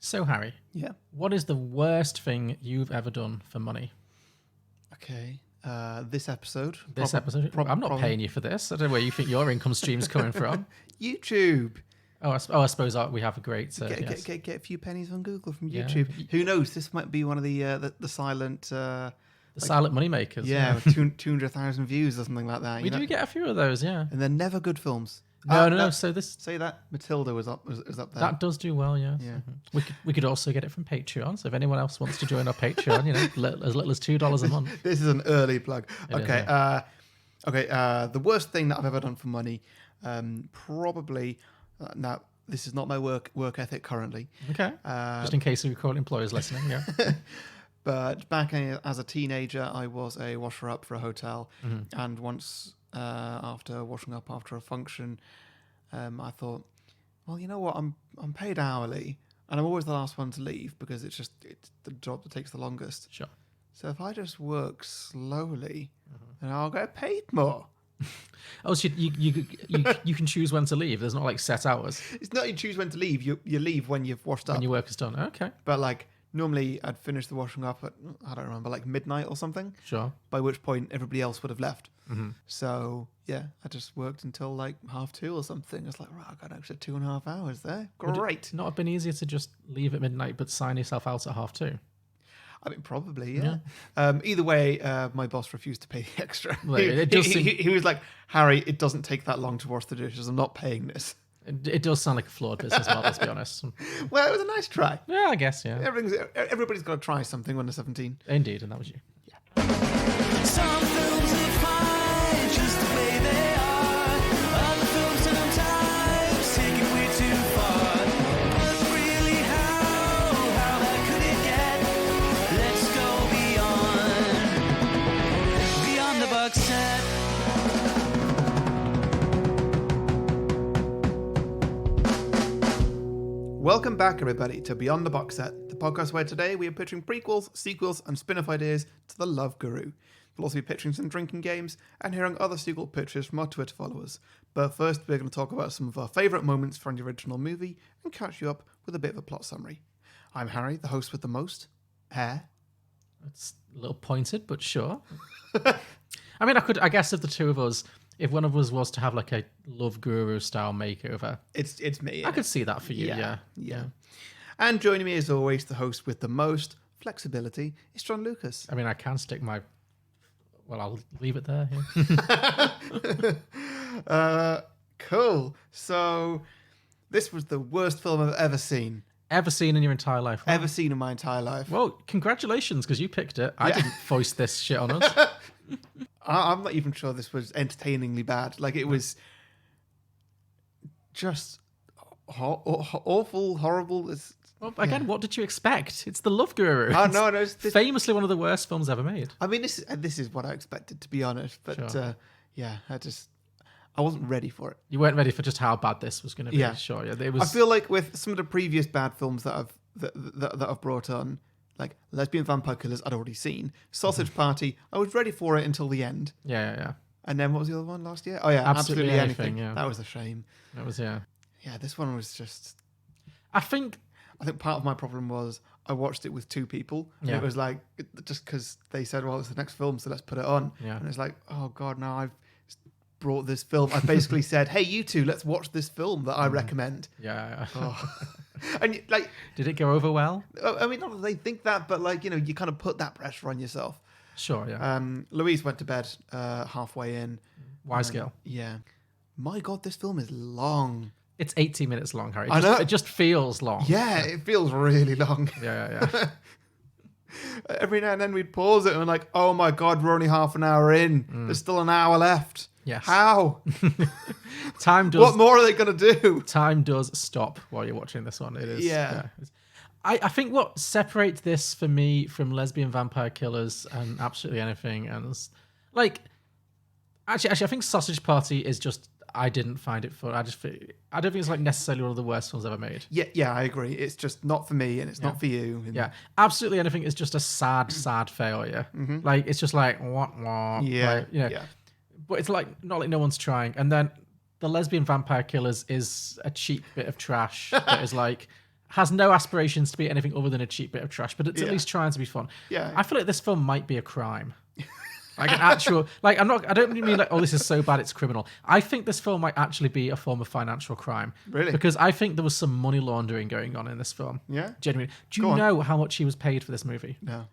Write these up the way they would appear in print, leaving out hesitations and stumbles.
So, Harry, Yeah. what is the worst thing you've ever done for money? Okay. This episode. This episode? I'm not paying you for this. I don't know where you think your income stream's coming from. YouTube. I suppose we have a great... yes. Get a few pennies on Google from Yeah. YouTube. Who knows? This might be one of the silent... The silent money makers. Yeah, 200,000 views or something like that. We do get a few of those, yeah. And they're never good films. No. So this... Say that. Matilda was up there. That does do well, yes. Yeah. We could also get it from Patreon. So if anyone else wants to join our Patreon, as little as $2 a month. This is an early plug. Okay. Is, The worst thing that I've ever done for money, probably. Now, this is not my work ethic currently. Okay. Just in case we current employers listening, yeah. But back as a teenager, I was a washer-up for a hotel, and once after washing up after a function, I thought, well, you know what? I'm paid hourly, and I'm always the last one to leave because it's the job that takes the longest. Sure. So if I just work slowly, then I'll get paid more. Oh, so you can choose when to leave. There's not like set hours. It's not you choose when to leave. You leave when you've washed up. When your work is done. Okay. But like normally, I'd finish the washing up at I don't remember, like midnight or something. Sure. By which point everybody else would have left. So yeah, I just worked until like 2:30 or something. It's like, right, I got an extra 2.5 hours there. Great. Would it not have been easier to just leave at midnight but sign yourself out at 2:30? I mean, probably, yeah. Either way, my boss refused to pay the extra. Well, he was like, Harry, it doesn't take that long to wash the dishes. I'm not paying this. It does sound like a flawed business model, let's be honest. Well, it was a nice try. Yeah, I guess, yeah. Everybody's got to try something when they're 17. Indeed, and that was you. Some films are fine just the way they are. Other films sometimes take it way too far. But really, how bad could it get? Let's go beyond the box set. Welcome back, everybody, to Beyond the Box Set, the podcast where today we are pitching prequels, sequels, and spin-off ideas to the Love Guru. We'll also be pitching some drinking games and hearing other sequel pitches from our Twitter followers. But first, we're going to talk about some of our favourite moments from the original movie and catch you up with a bit of a plot summary. I'm Harry, the host with the most hair. It's a little pointed, but sure. I mean, I guess if the two of us, if one of us was to have like a Love Guru style makeover, it's me. I could see that for you, yeah. And joining me as always, the host with the most flexibility is John Lucas. I mean, I can stick my... Well, I'll leave it there. Yeah. Cool. So, this was the worst film I've ever seen. Ever seen in your entire life? Right? Ever seen in my entire life. Well, congratulations, because you picked it. I didn't foist this shit on us. I'm not even sure this was entertainingly bad. Like, it was just awful, horrible. Well, again, what did you expect? It's the Love Guru. Oh, no, it's famously one of the worst films ever made. I mean, this is what I expected, to be honest. But Sure. I wasn't ready for it. You weren't ready for just how bad this was going to be. Yeah. Sure. Yeah, it was. I feel like with some of the previous bad films that I've brought on, like Lesbian Vampire Killers, I'd already seen. Sausage Party, I was ready for it until the end. Yeah. And then what was the other one last year? Oh yeah, Absolutely Anything. Yeah. That was a shame. That was, yeah. Yeah, this one was just... I think part of my problem was I watched it with two people. And it was like, just because they said, well, it's the next film, so let's put it on. Yeah. And it's like, oh God, now I've brought this film. I basically said, hey, you two, let's watch this film that I recommend. Yeah. Oh. And like... Did it go over well? I mean, not that they think that, but like, you kind of put that pressure on yourself. Sure, yeah. Louise went to bed halfway in. Wise girl. Yeah. My God, this film is long. It's 80 minutes long, Harry. I know. It just feels long. Yeah, it feels really long. Yeah. Every now and then we'd pause it and we're like, oh my God, we're only half an hour in. There's still an hour left. Yes. How? Time does... What more are they going to do? Time does stop while you're watching this one. It is. Yeah. I think what separates this for me from Lesbian Vampire Killers and Absolutely Anything, and like, actually, I think Sausage Party is just... I didn't find it fun. I don't think it's like necessarily one of the worst films ever made. Yeah, I agree. It's just not for me and it's not for you. And... Yeah, Absolutely Anything is just a sad failure. Like, it's just like, what? Yeah, like, But it's like, not like no one's trying. And then the Lesbian Vampire Killers is a cheap bit of trash that is like, has no aspirations to be anything other than a cheap bit of trash, but it's at Yeah. least trying to be fun. Yeah. I feel like this film might be a crime. Like an actual, like I don't mean like, oh, this is so bad it's criminal. I think this film might actually be a form of financial crime. Really? Because I think there was some money laundering going on in this film. Yeah? Genuinely. Do Go you on. know how much he was paid for this movie? No.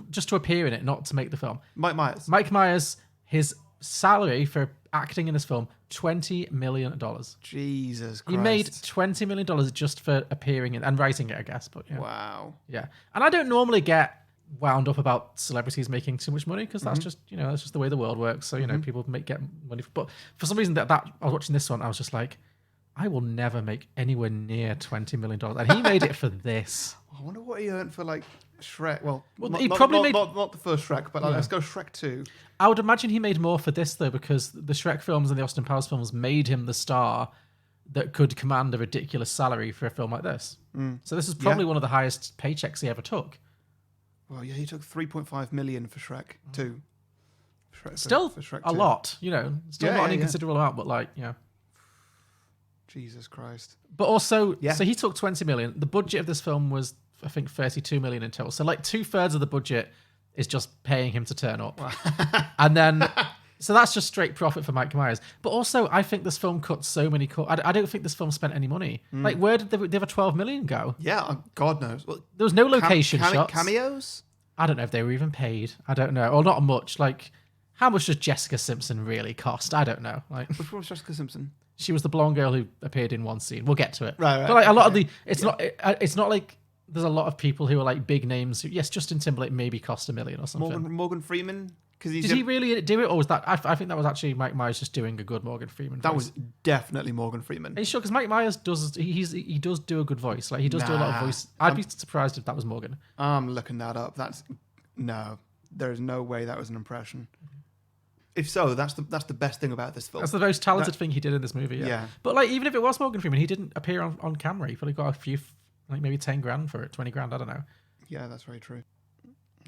Just to appear in it, not to make the film. Mike Myers. Mike Myers, his salary for acting in this film, $20 million. Jesus Christ. He made $20 million just for appearing in and writing it, I guess. But yeah. Wow. Yeah. And I don't normally get wound up about celebrities making too much money because that's just, that's just the way the world works. So, people get money. But for some reason that I was watching this one, I was just like, I will never make anywhere near $20 million. And he made it for this. I wonder what he earned for like Shrek. Well, he probably made... not the first Shrek, but let's go Shrek 2. I would imagine he made more for this though, because the Shrek films and the Austin Powers films made him the star that could command a ridiculous salary for a film like this. So this is probably one of the highest paychecks he ever took. Well, yeah, he took 3.5 million for Shrek 2. Still for Shrek a 2. lot, still not an yeah. inconsiderable amount, but Jesus Christ. But also, so he took 20 million. The budget of this film was, I think, 32 million in total. So like 2/3 of the budget is just paying him to turn up. And then, so that's just straight profit for Mike Myers. But also, I think this film cut so many I don't think this film spent any money. Like, where did the other 12 million go? Yeah, God knows. Well, There was no location shots. Cameos? I don't know if they were even paid. I don't know. Or not much. Like, how much does Jessica Simpson really cost? I don't know. Like, Which one was Jessica Simpson? she was the blonde girl who appeared in one scene. We'll get to it. Right. But like a lot of the, it's not like there's a lot of people who are like big names. Yes, Justin Timberlake maybe cost $1 million or something. Morgan Freeman? Because Did he really do it, or was that? I think that was actually Mike Myers just doing a good Morgan Freeman. That voice. was definitely Morgan Freeman. Are you sure? Because Mike Myers does he does do a good voice. Like he does do a lot of voice. I'd be surprised if that was Morgan. I'm looking that up. There is no way that was an impression. If so, that's the best thing about this film. That's the most talented thing he did in this movie. Yeah. But like, even if it was Morgan Freeman, he didn't appear on camera. He probably got a few, like maybe 10 grand for it, 20 grand. I don't know. Yeah, that's very true.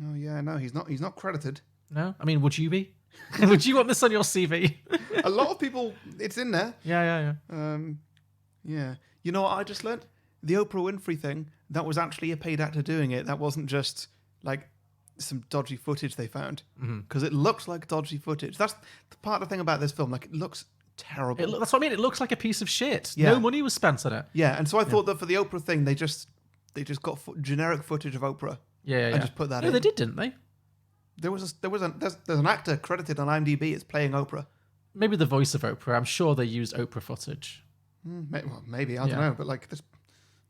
Oh yeah, no, he's not credited. No, I mean, would you be? Would you want this on your CV? A lot of people, it's in there. Yeah. Yeah. You know what I just learnt? The Oprah Winfrey thing, that was actually a paid actor doing it. That wasn't just like some dodgy footage they found. Because it looks like dodgy footage. That's the part of the thing about this film. Like, it looks terrible. That's what I mean. It looks like a piece of shit. Yeah. No money was spent on it. Yeah, and so I thought that for the Oprah thing, they just got generic footage of Oprah. Yeah. And just put that in. No, they did, didn't they? There's an actor credited on IMDb as playing Oprah. Maybe the voice of Oprah. I'm sure they used Oprah footage. Maybe I don't know, but like this.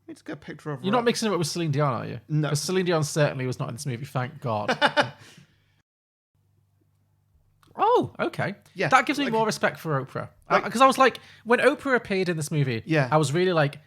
Let's get a picture of her. You're not mixing it up with Celine Dion, are you? No. Because Celine Dion certainly was not in this movie, thank God. Oh, okay. Yeah, that gives me more respect for Oprah. Because I was like, when Oprah appeared in this movie, I was really like,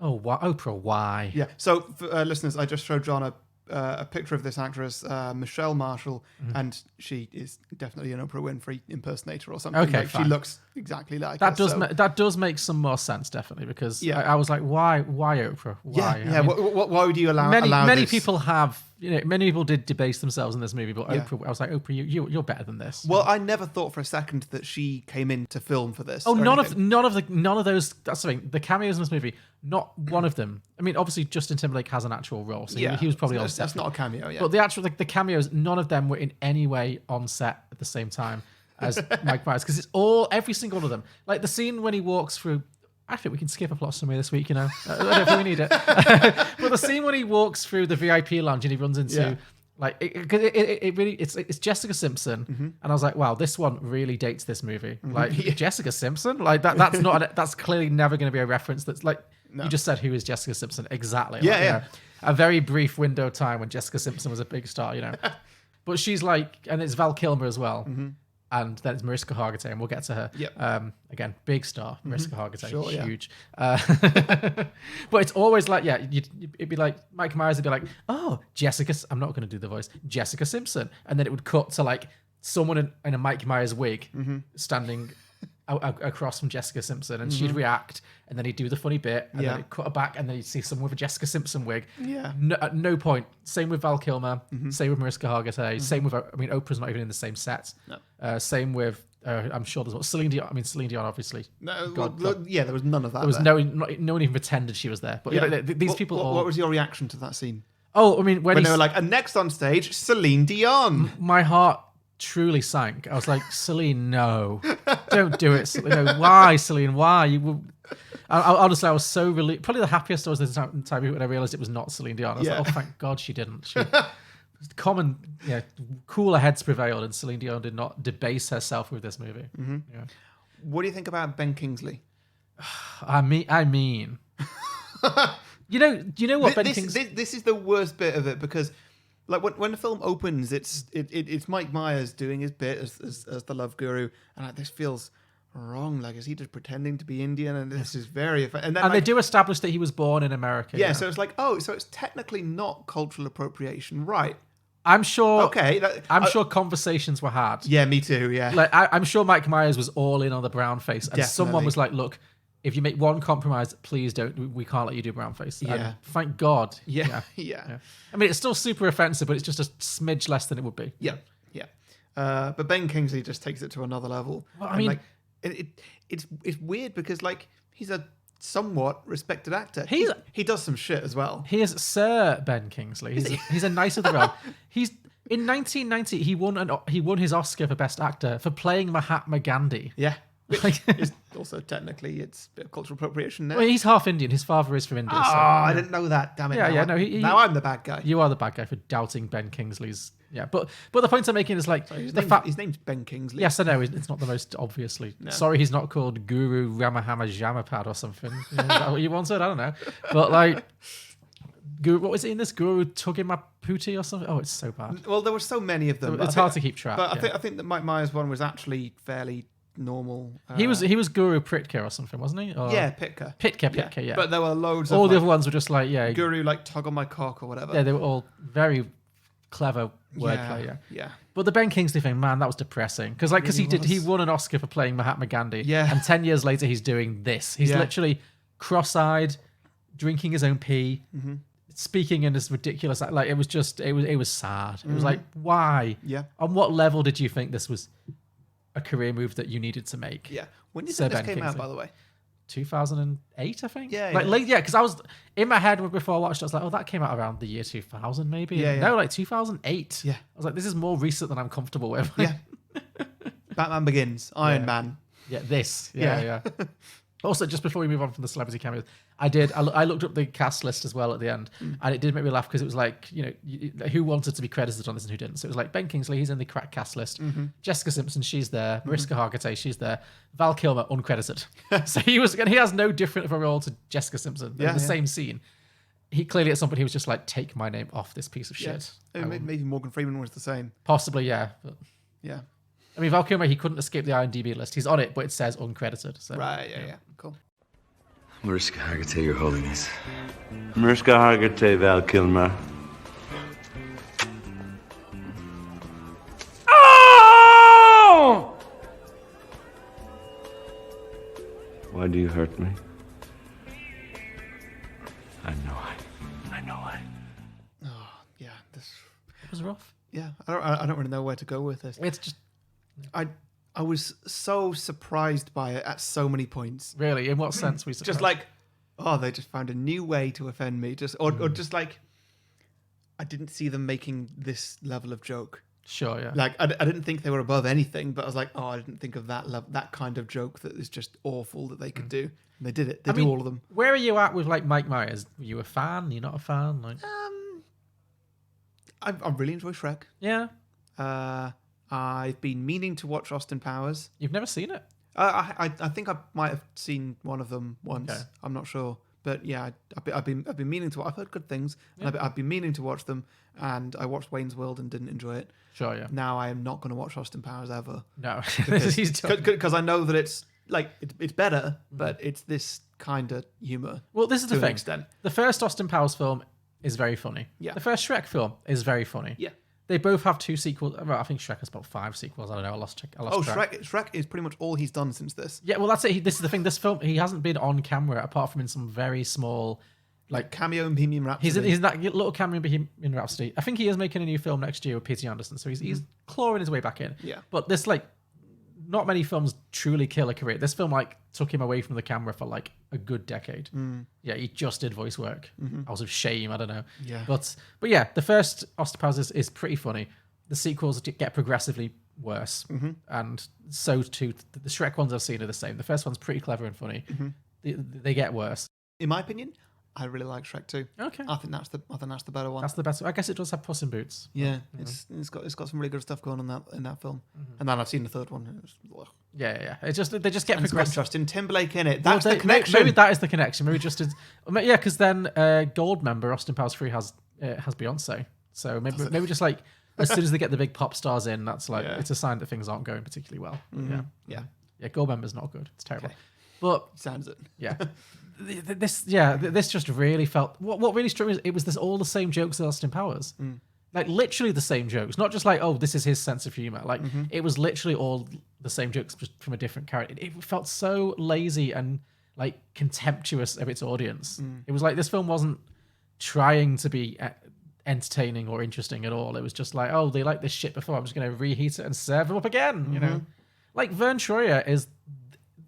oh, Oprah, why? Yeah. So, for, listeners, I just showed John a picture of this actress, Michelle Marshall, and she is definitely an Oprah Winfrey impersonator or something. Okay, like, fine. she looks exactly like that. her, That does make some more sense, definitely, because I was like, why Oprah? Why? Yeah. I mean, why would you allow many this? people have, many people did debase themselves in this movie, but Oprah, I was like, Oprah, you're better than this. Well, I never thought for a second that she came in to film for this. Oh, none of those. That's the thing. The cameos in this movie, not one of them. I mean, obviously Justin Timberlake has an actual role, so he was probably on set. That's not a cameo. Yeah. But the actual the cameos, none of them were in any way on set at the same time as Mike Myers, because it's every single one of them. Like the scene when he walks through. I think we can skip a plot summary this week. I don't think we need it. But the scene when he walks through the VIP lounge and he runs into. Like it really, it's Jessica Simpson, and I was like, wow, this one really dates this movie. Like Jessica Simpson, like that's clearly never going to be a reference. That's like you just said, who is Jessica Simpson exactly? Like, a very brief window of time when Jessica Simpson was a big star, But she's like, and it's Val Kilmer as well. And then it's Mariska Hargitay, and we'll get to her. Yep. Again, big star, Mariska Hargitay, Sure, huge. But it's always like, it'd be like, Mike Myers would be like, oh, I'm not going to do the voice, Jessica Simpson. And then it would cut to like someone in a Mike Myers wig standing across from Jessica Simpson, and she'd react, and then he'd do the funny bit, and then he'd cut her back, and then he'd see someone with a Jessica Simpson wig. Yeah. No, at no point. Same with Val Kilmer. Same with Mariska Hargitay. Same with, Oprah's not even in the same set. No. Same with I'm sure there's Celine Dion. I mean, Celine Dion, obviously. No, God. yeah, there was none of that. There was there. no one even pretended she was there. But Yeah. you know, these people. What was your reaction to that scene? Oh, I mean, when they were like, and next on stage, Celine Dion. my heart truly sank. I was like, Celine, no, don't do it. No, why, Celine? Why? Honestly, I was so relieved. Probably the happiest I was this time when I realized it was not Celine Dion. I was like, oh, thank God she didn't. Cooler heads prevailed, and Celine Dion did not debase herself with this movie. Mm-hmm. Yeah. What do you think about Ben Kingsley? I mean, you know what Ben Kingsley? This is the worst bit of it because, like, when the film opens, it's Mike Myers doing his bit as the love guru, and like, this feels wrong. Like, is he just pretending to be Indian? And this is very and they do establish that he was born in America. Yeah, so it's like, so it's technically not cultural appropriation, right? I'm sure. Okay, I'm sure conversations were had. Yeah, me too. Yeah, like I'm sure Mike Myers was all in on the brown face, and Definitely. someone was like, "Look, if you make one compromise, please don't. We can't let you do brown face." Yeah. And thank God. Yeah. I mean, it's still super offensive, but it's just a smidge less than it would be. Yeah. But Ben Kingsley just takes it to another level. Well, I And, mean, like, it's weird because like he's a somewhat respected actor. He does some shit as well. He is Sir Ben Kingsley. He's a knight of the realm. He's in 1990. He won his Oscar for Best Actor for playing Mahatma Gandhi. Yeah. Which Like- is also technically it's a bit of cultural appropriation now. Well, he's half Indian. His father is from India. Oh, so, I didn't know that. Damn it. Yeah, now no, now I'm the bad guy. You are the bad guy for doubting Ben Kingsley's. Yeah, but the point I'm making is like His the name's Ben Kingsley. Yes, I know. It's not the most obviously. No. Sorry, he's not called Guru Ramahama Jamapad or something. Is that what you wanted? I don't know. But like, Guru, what was it in this? Guru Tugimaputi or something? Oh, it's so bad. Well, there were so many of them. It's hard to keep track. But yeah. I think that Mike Myers one was actually fairly normal. He was Guru Pritka or something, wasn't he? Or, Yeah, Pitka. Pitka, yeah. But there were loads all of the like, other ones were just like, yeah, Guru like tug on my cock or whatever. yeah, they were all very clever wordplay. Yeah. But the Ben Kingsley thing, man, that was depressing. Because he won an Oscar for playing Mahatma Gandhi. Yeah. And 10 years later, he's doing this. He's literally cross-eyed, drinking his own pee, speaking in this ridiculous, like it was sad. It was like, why? Yeah. On what level did you think this was a career move that you needed to make? Yeah. When did Sir this Ben came out, Kingsley. by the way? 2008, I think. Yeah, like yeah. late, because I was in my head before I watched it. I was like, oh, that came out around the year 2000, maybe. Yeah, No, like 2008. Yeah. I was like, this is more recent than I'm comfortable with. Yeah. Batman Begins, Iron Man. Yeah, this. Yeah. Also, just before we move on from the celebrity cameos, I looked up the cast list as well at the end, and it did make me laugh because it was like, who wanted to be credited on this and who didn't. So it was like Ben Kingsley, he's in the crack cast list. Jessica Simpson, she's there. Mariska Hargitay, she's there. Val Kilmer, uncredited. So he has no different of a role to Jessica Simpson. They're the same scene. He clearly at some point he was just like, take my name off this piece of shit. Maybe Morgan Freeman was the same. Possibly, yeah. But, Yeah. I mean, Val Kilmer, he couldn't escape the IMDb list. He's on it, but it says uncredited. So. Right, yeah. Cool. Mariska Hargitay, Your Holiness. Mariska Hargitay, Val Kilmer. Oh! Why do you hurt me? I know I. Yeah, this. It was rough. Yeah, I don't really know where to go with this. It's just I was so surprised by it at so many points. really, in what sense we Just like, they just found a new way to offend me. Or just like, I didn't see them making this level of joke. Sure, yeah. Like, I didn't think they were above anything, but I was like, I didn't think of that kind of joke that is just awful that they could do. And they did it. They do all of them. Where are you at with like Mike Myers? Are you a fan? You're not a fan? Like, I really enjoy Shrek. yeah. I've been meaning to watch Austin Powers. You've never seen it? I think I might have seen one of them once. Okay. I'm not sure, but yeah, I've been meaning to. I've heard good things. And I've been meaning to watch them, and I watched Wayne's World and didn't enjoy it. Sure, yeah. Now I am not going to watch Austin Powers ever No. because I know that it's like it's better, but it's this kind of humor. Well, this is the to an thing. extent. The first Austin Powers film is very funny. Yeah. The first Shrek film is very funny. Yeah. They both have 2 sequels. Well, I think Shrek has about 5 sequels. I don't know. I lost track. Shrek is pretty much all he's done since this. Yeah, well, that's it. This is the thing. This film, he hasn't been on camera apart from in some very small, Like cameo in Bohemian Rhapsody. He's in that little cameo in Bohemian Rhapsody. I think he is making a new film next year with P.T. Anderson, so he's clawing his way back in. Yeah. But this like not many films truly kill a career. This film like took him away from the camera for like a good decade. Yeah, he just did voice work. Out of shame, I don't know. Yeah. But yeah, the first Austin Powers is pretty funny. The sequels get progressively worse, and so too the Shrek ones I've seen are the same. The first one's pretty clever and funny. They get worse. In my opinion, I really like Shrek 2. Okay. I think that's the better one. That's the best. I guess it does have Puss in Boots. Yeah, it's got some really good stuff going on in that film. And then I've seen the third one. It was, ugh. Yeah. It's just they just get And it's got progressive. Justin Timberlake in it. That's Well, the connection. Maybe that is the connection. Maybe just yeah, because then Gold member Austin Powers 3 has Beyonce. So maybe just like as soon as they get the big pop stars in, that's like it's a sign that things aren't going particularly well. Yeah. Gold member's not good. It's terrible. Okay. But Sounds it. yeah. This just really felt. What really struck me is it was all the same jokes as Austin Powers, like literally the same jokes, not just like this is his sense of humor. Like it was literally all the same jokes just from a different character. It felt so lazy and like contemptuous of its audience. It was like this film wasn't trying to be entertaining or interesting at all. It was just like they like this shit before. I'm just going to reheat it and serve them up again. You know, like Vern Troyer is.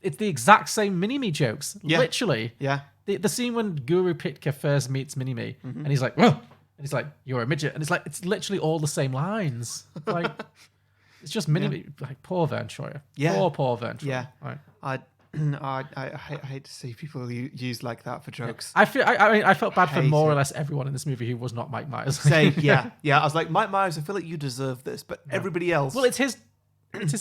It's the exact same Mini-Me jokes, literally. Yeah. The scene when Guru Pitka first meets Mini-Me, and he's like, "Whoa," and he's like, "You're a midget," and it's literally all the same lines. Like, it's just Mini-Me. Like, poor Vern Troyer. Yeah. Poor Vern Troyer. Yeah. Right. I hate to see people used like that for jokes. I felt bad for Hate more or it. less everyone in this movie who was not Mike Myers. Same, yeah. I was like, Mike Myers, I feel like you deserve this, but everybody else. Well, it's his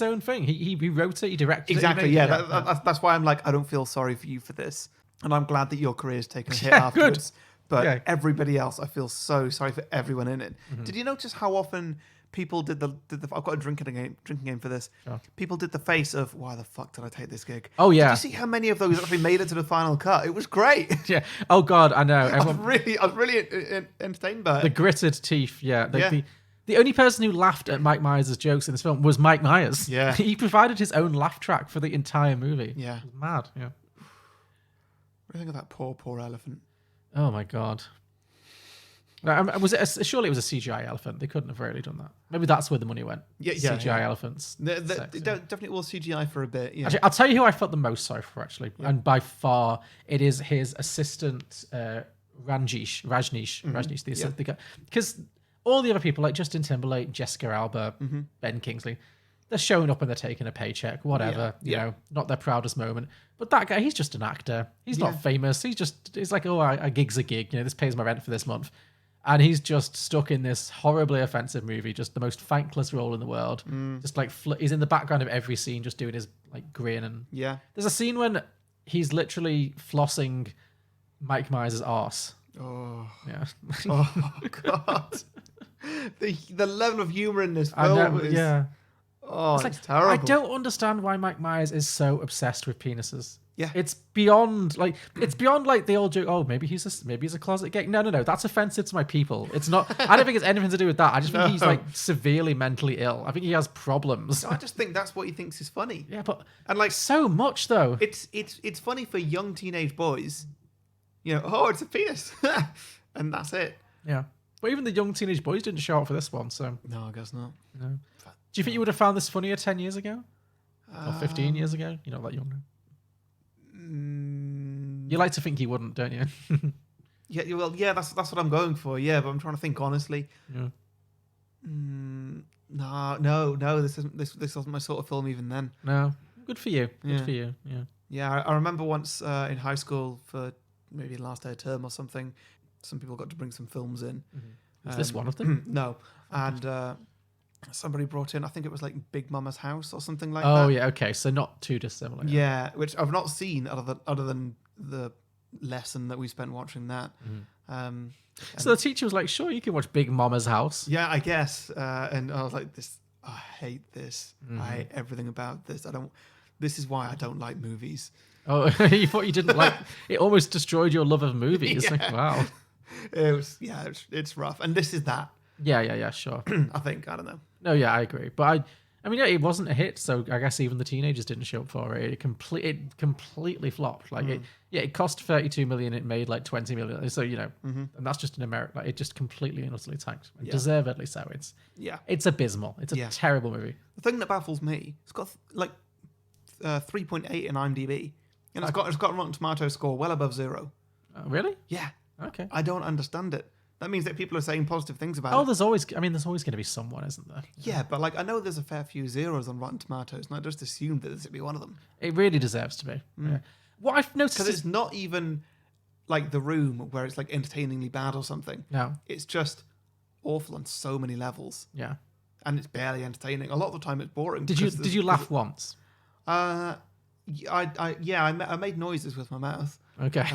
own thing. He wrote it, he directed exactly, it. He made it. That's why I'm like, I don't feel sorry for you for this, and I'm glad that your career's taken a hit afterwards. But everybody else, I feel so sorry for everyone in it. Did you notice how often people did the I've got a drinking game for this. Sure. People did the face of why the fuck did I take this gig? Oh yeah. Did you see how many of those actually made it to the final cut? It was great. Yeah. Oh god, I know. I was really entertained by it. The gritted teeth, The only person who laughed at Mike Myers' jokes in this film was Mike Myers. Yeah. He provided his own laugh track for the entire movie. Yeah. It was mad. Yeah. What do you think of that poor elephant? Oh my god. Surely it was a CGI elephant. They couldn't have really done that. Maybe that's where the money went. CGI elephants. Definitely was CGI for a bit. Yeah. Actually, I'll tell you who I felt the most sorry for, actually. Yeah. And by far, it is his assistant, Rajneesh, the guy. Because all the other people, like Justin Timberlake, Jessica Alba, Ben Kingsley, they're showing up and they're taking a paycheck, whatever, you know, not their proudest moment. But that guy, he's just an actor. He's not famous. He's like, a gig's a gig. You know, this pays my rent for this month. And he's just stuck in this horribly offensive movie, just the most thankless role in the world. Just like, he's in the background of every scene, just doing his like grin. And there's a scene when he's literally flossing Mike Myers' arse. Oh. Yeah. Oh, God. The level of humor in this film is... Yeah. Oh, it's terrible. I don't understand why Mike Myers is so obsessed with penises. Yeah. It's beyond like the old joke. Oh, maybe he's a closet gay. No. That's offensive to my people. It's not. I don't think it's anything to do with that. I just think he's like severely mentally ill. I think he has problems. I just think that's what he thinks is funny. Yeah, but and like so much though. It's funny for young teenage boys. You know, oh, it's a penis, and that's it. Yeah, but even the young teenage boys didn't show up for this one. So no, I guess not. No. Do you think you would have found this funnier 10 years ago? Or 15 years ago? You're not that young now. You like to think you wouldn't, don't you? Yeah, well, yeah, that's what I'm going for. Yeah, but I'm trying to think honestly. Yeah. No. This wasn't my sort of film even then. No, good for you. Good for you. Yeah. Yeah, I remember once in high school for maybe the last day of term or something, some people got to bring some films in. Is this one of them? No, and somebody brought in, I think it was like Big Mama's House or something like that. Oh yeah, okay, so not too dissimilar. Yeah, which I've not seen other than the lesson that we spent watching that. So the teacher was like, "Sure, you can watch Big Mama's House." Yeah, I guess. And I was like, I hate this. I hate everything about this. This is why I don't like movies. Oh, you thought you didn't like it? Almost destroyed your love of movies. Yeah. Like, wow. It's rough, and this is that. Yeah, sure. I think, I don't know. No, yeah, I agree. But I mean, yeah, it wasn't a hit, so I guess even the teenagers didn't show up for it. It completely flopped. Like, it cost 32 million. It made like 20 million. So, you know, and that's just in America. Like, it just completely and utterly tanked. And deservedly so. It's abysmal. It's a terrible movie. The thing that baffles me, it's got like 3.8 in IMDb, and it's got a Rotten Tomatoes score well above 0. Really? Yeah. Okay. I don't understand it. That means that people are saying positive things about Oh, it. there's always going to be someone, isn't there? Yeah, but like I know there's a fair few zeros on Rotten Tomatoes, and I just assumed that this would be one of them. It really deserves to be. Yeah. What I've noticed Because is it's not even like The Room, where it's like entertainingly bad or something. no, It's just awful on so many levels, yeah. and it's barely entertaining. A lot of the time, it's boring. Did you laugh once? I made noises with my mouth. Okay.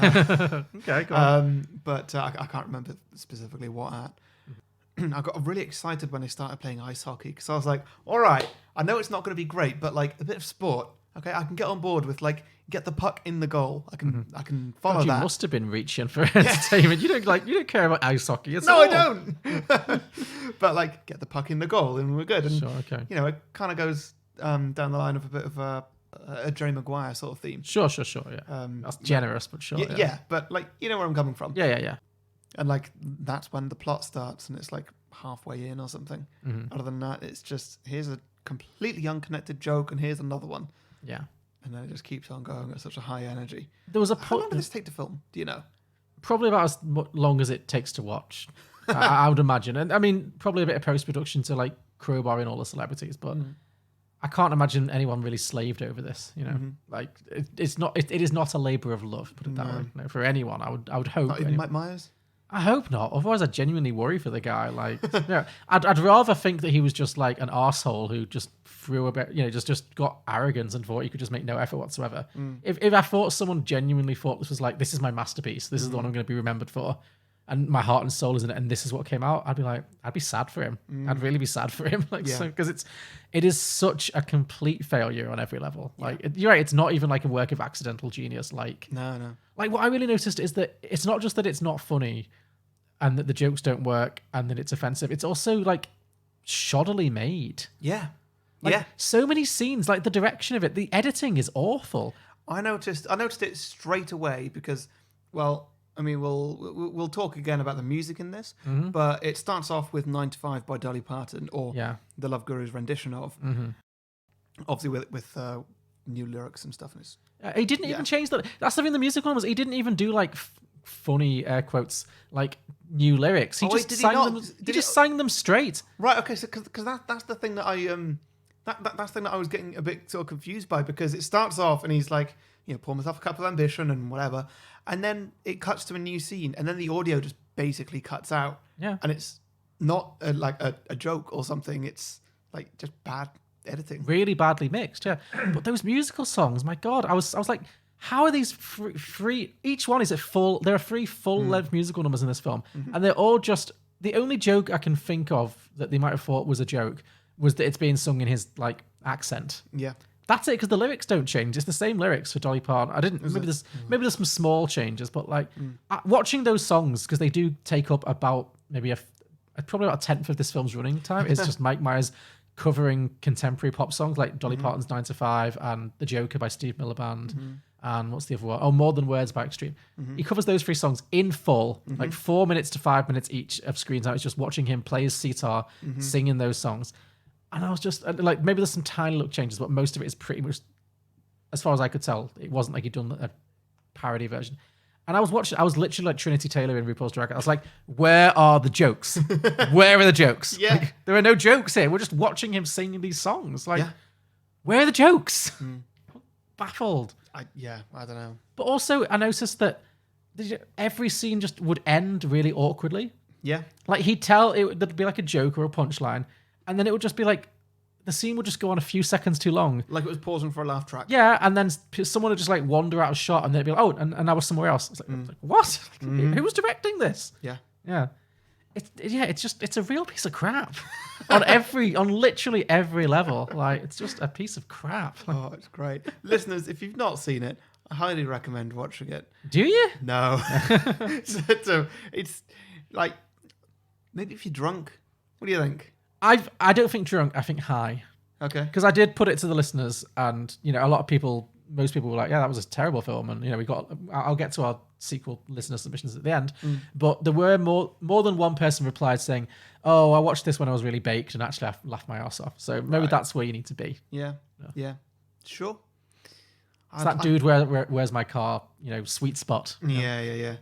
Okay, go on. But I can't remember specifically what at. I got really excited when they started playing ice hockey because I was like, all right, I know it's not going to be great, but like a bit of sport. Okay, I can get on board with like get the puck in the goal. I can follow God, you that. must have been reaching for entertainment. You don't care about ice hockey. At No, all. I don't. But like get the puck in the goal and we're good. And Sure, okay. you know, it kind of goes down the line of a bit of a Jerry Maguire sort of theme. Sure, yeah. That's generous, but sure. Yeah, but like you know where I'm coming from. Yeah. And like that's when the plot starts and it's like halfway in or something. Mm-hmm. Other than that, it's just here's a completely unconnected joke and here's another one. Yeah. And then it just keeps on going at such a high energy. There was a How long point, did this take to film? Do you know? probably about as long as it takes to watch. I would imagine, and I mean probably a bit of post production to like crowbar in all the celebrities, but I can't imagine anyone really slaved over this. You know, like it is not a labor of love. Put it that way. No, for anyone, I would hope. Not even Mike Myers? I hope not. Otherwise, I genuinely worry for the guy. Like, I'd rather think that he was just like an arsehole who just threw a bit, just got arrogance and thought he could just make no effort whatsoever. If I thought someone genuinely thought this was like, this is my masterpiece, this is the one I'm going to be remembered for, and my heart and soul is in it, and this is what came out, I'd be sad for him. I'd really be sad for him. Like, because it is such a complete failure on every level. Like, you're right, it's not even like a work of accidental genius. Like, No. like what I really noticed is that it's not just that it's not funny and that the jokes don't work and that it's offensive. It's also like shoddily made. Yeah. Like, so many scenes, like the direction of it, the editing is awful. I noticed it straight away because, well, I mean, we'll talk again about the music in this, but it starts off with 9 to 5 by Dolly Parton, or the Love Guru's rendition of, obviously with new lyrics and stuff. And it's, He didn't even change that. That's the thing. The music one was he didn't even do like funny air quotes like new lyrics. He just sang them. He just sang them straight. right. Okay. So because that's the thing that I that's the thing that I was getting a bit sort of confused by, because it starts off and he's like, pour myself a cup of ambition and whatever, and then it cuts to a new scene, and then the audio just basically cuts out. Yeah. And it's not like a joke or something. It's like just bad editing. Really badly mixed. Yeah. But those musical songs, my God, I was like, how are these three? Each one is a full. There are 3 full-length musical numbers in this film, and they're all just. The only joke I can think of that they might have thought was a joke was that it's being sung in his like accent. Yeah. That's it, because the lyrics don't change. It's the same lyrics for Dolly Parton. Maybe there's some small changes, but like watching those songs, because they do take up about maybe probably about a 10th of this film's running time. It's just Mike Myers covering contemporary pop songs like Dolly Parton's 9 to 5 and The Joker by Steve Miller Band. And what's the other one? Oh, More Than Words by Extreme. He covers those 3 songs in full, like 4 minutes to 5 minutes each of screen time. It's just watching him play his sitar, singing those songs. And I was just like, maybe there's some tiny little changes, but most of it is pretty much, as far as I could tell, it wasn't like he'd done a parody version. And I was literally like Trinity Taylor in RuPaul's Drag Race. I was like, where are the jokes? Where are the jokes? Yeah. Like, there are no jokes here. We're just watching him singing these songs. Like, where are the jokes? Baffled. I don't know. But also, I noticed that every scene just would end really awkwardly. Yeah. Like there'd be like a joke or a punchline, and then it would just be like the scene would just go on a few seconds too long. Like it was pausing for a laugh track. Yeah, and then someone would just like wander out of shot, and they'd be like, "Oh, and I was somewhere else." It's like what? Who was directing this? Yeah. Yeah. It's a real piece of crap on literally every level. Like, it's just a piece of crap. Oh, it's great. Listeners, if you've not seen it, I highly recommend watching it. Do you? No. So it's like, maybe if you're drunk. What do you think? I don't think drunk, I think high. Okay. Because I did put it to the listeners, and most people were like, yeah, that was a terrible film. And I'll get to our sequel listener submissions at the end. But there were more than one person replied saying, oh, I watched this when I was really baked and actually I laughed my ass off. So maybe that's where you need to be. Yeah. Sure. It's that dude where's my car, sweet spot. Yeah.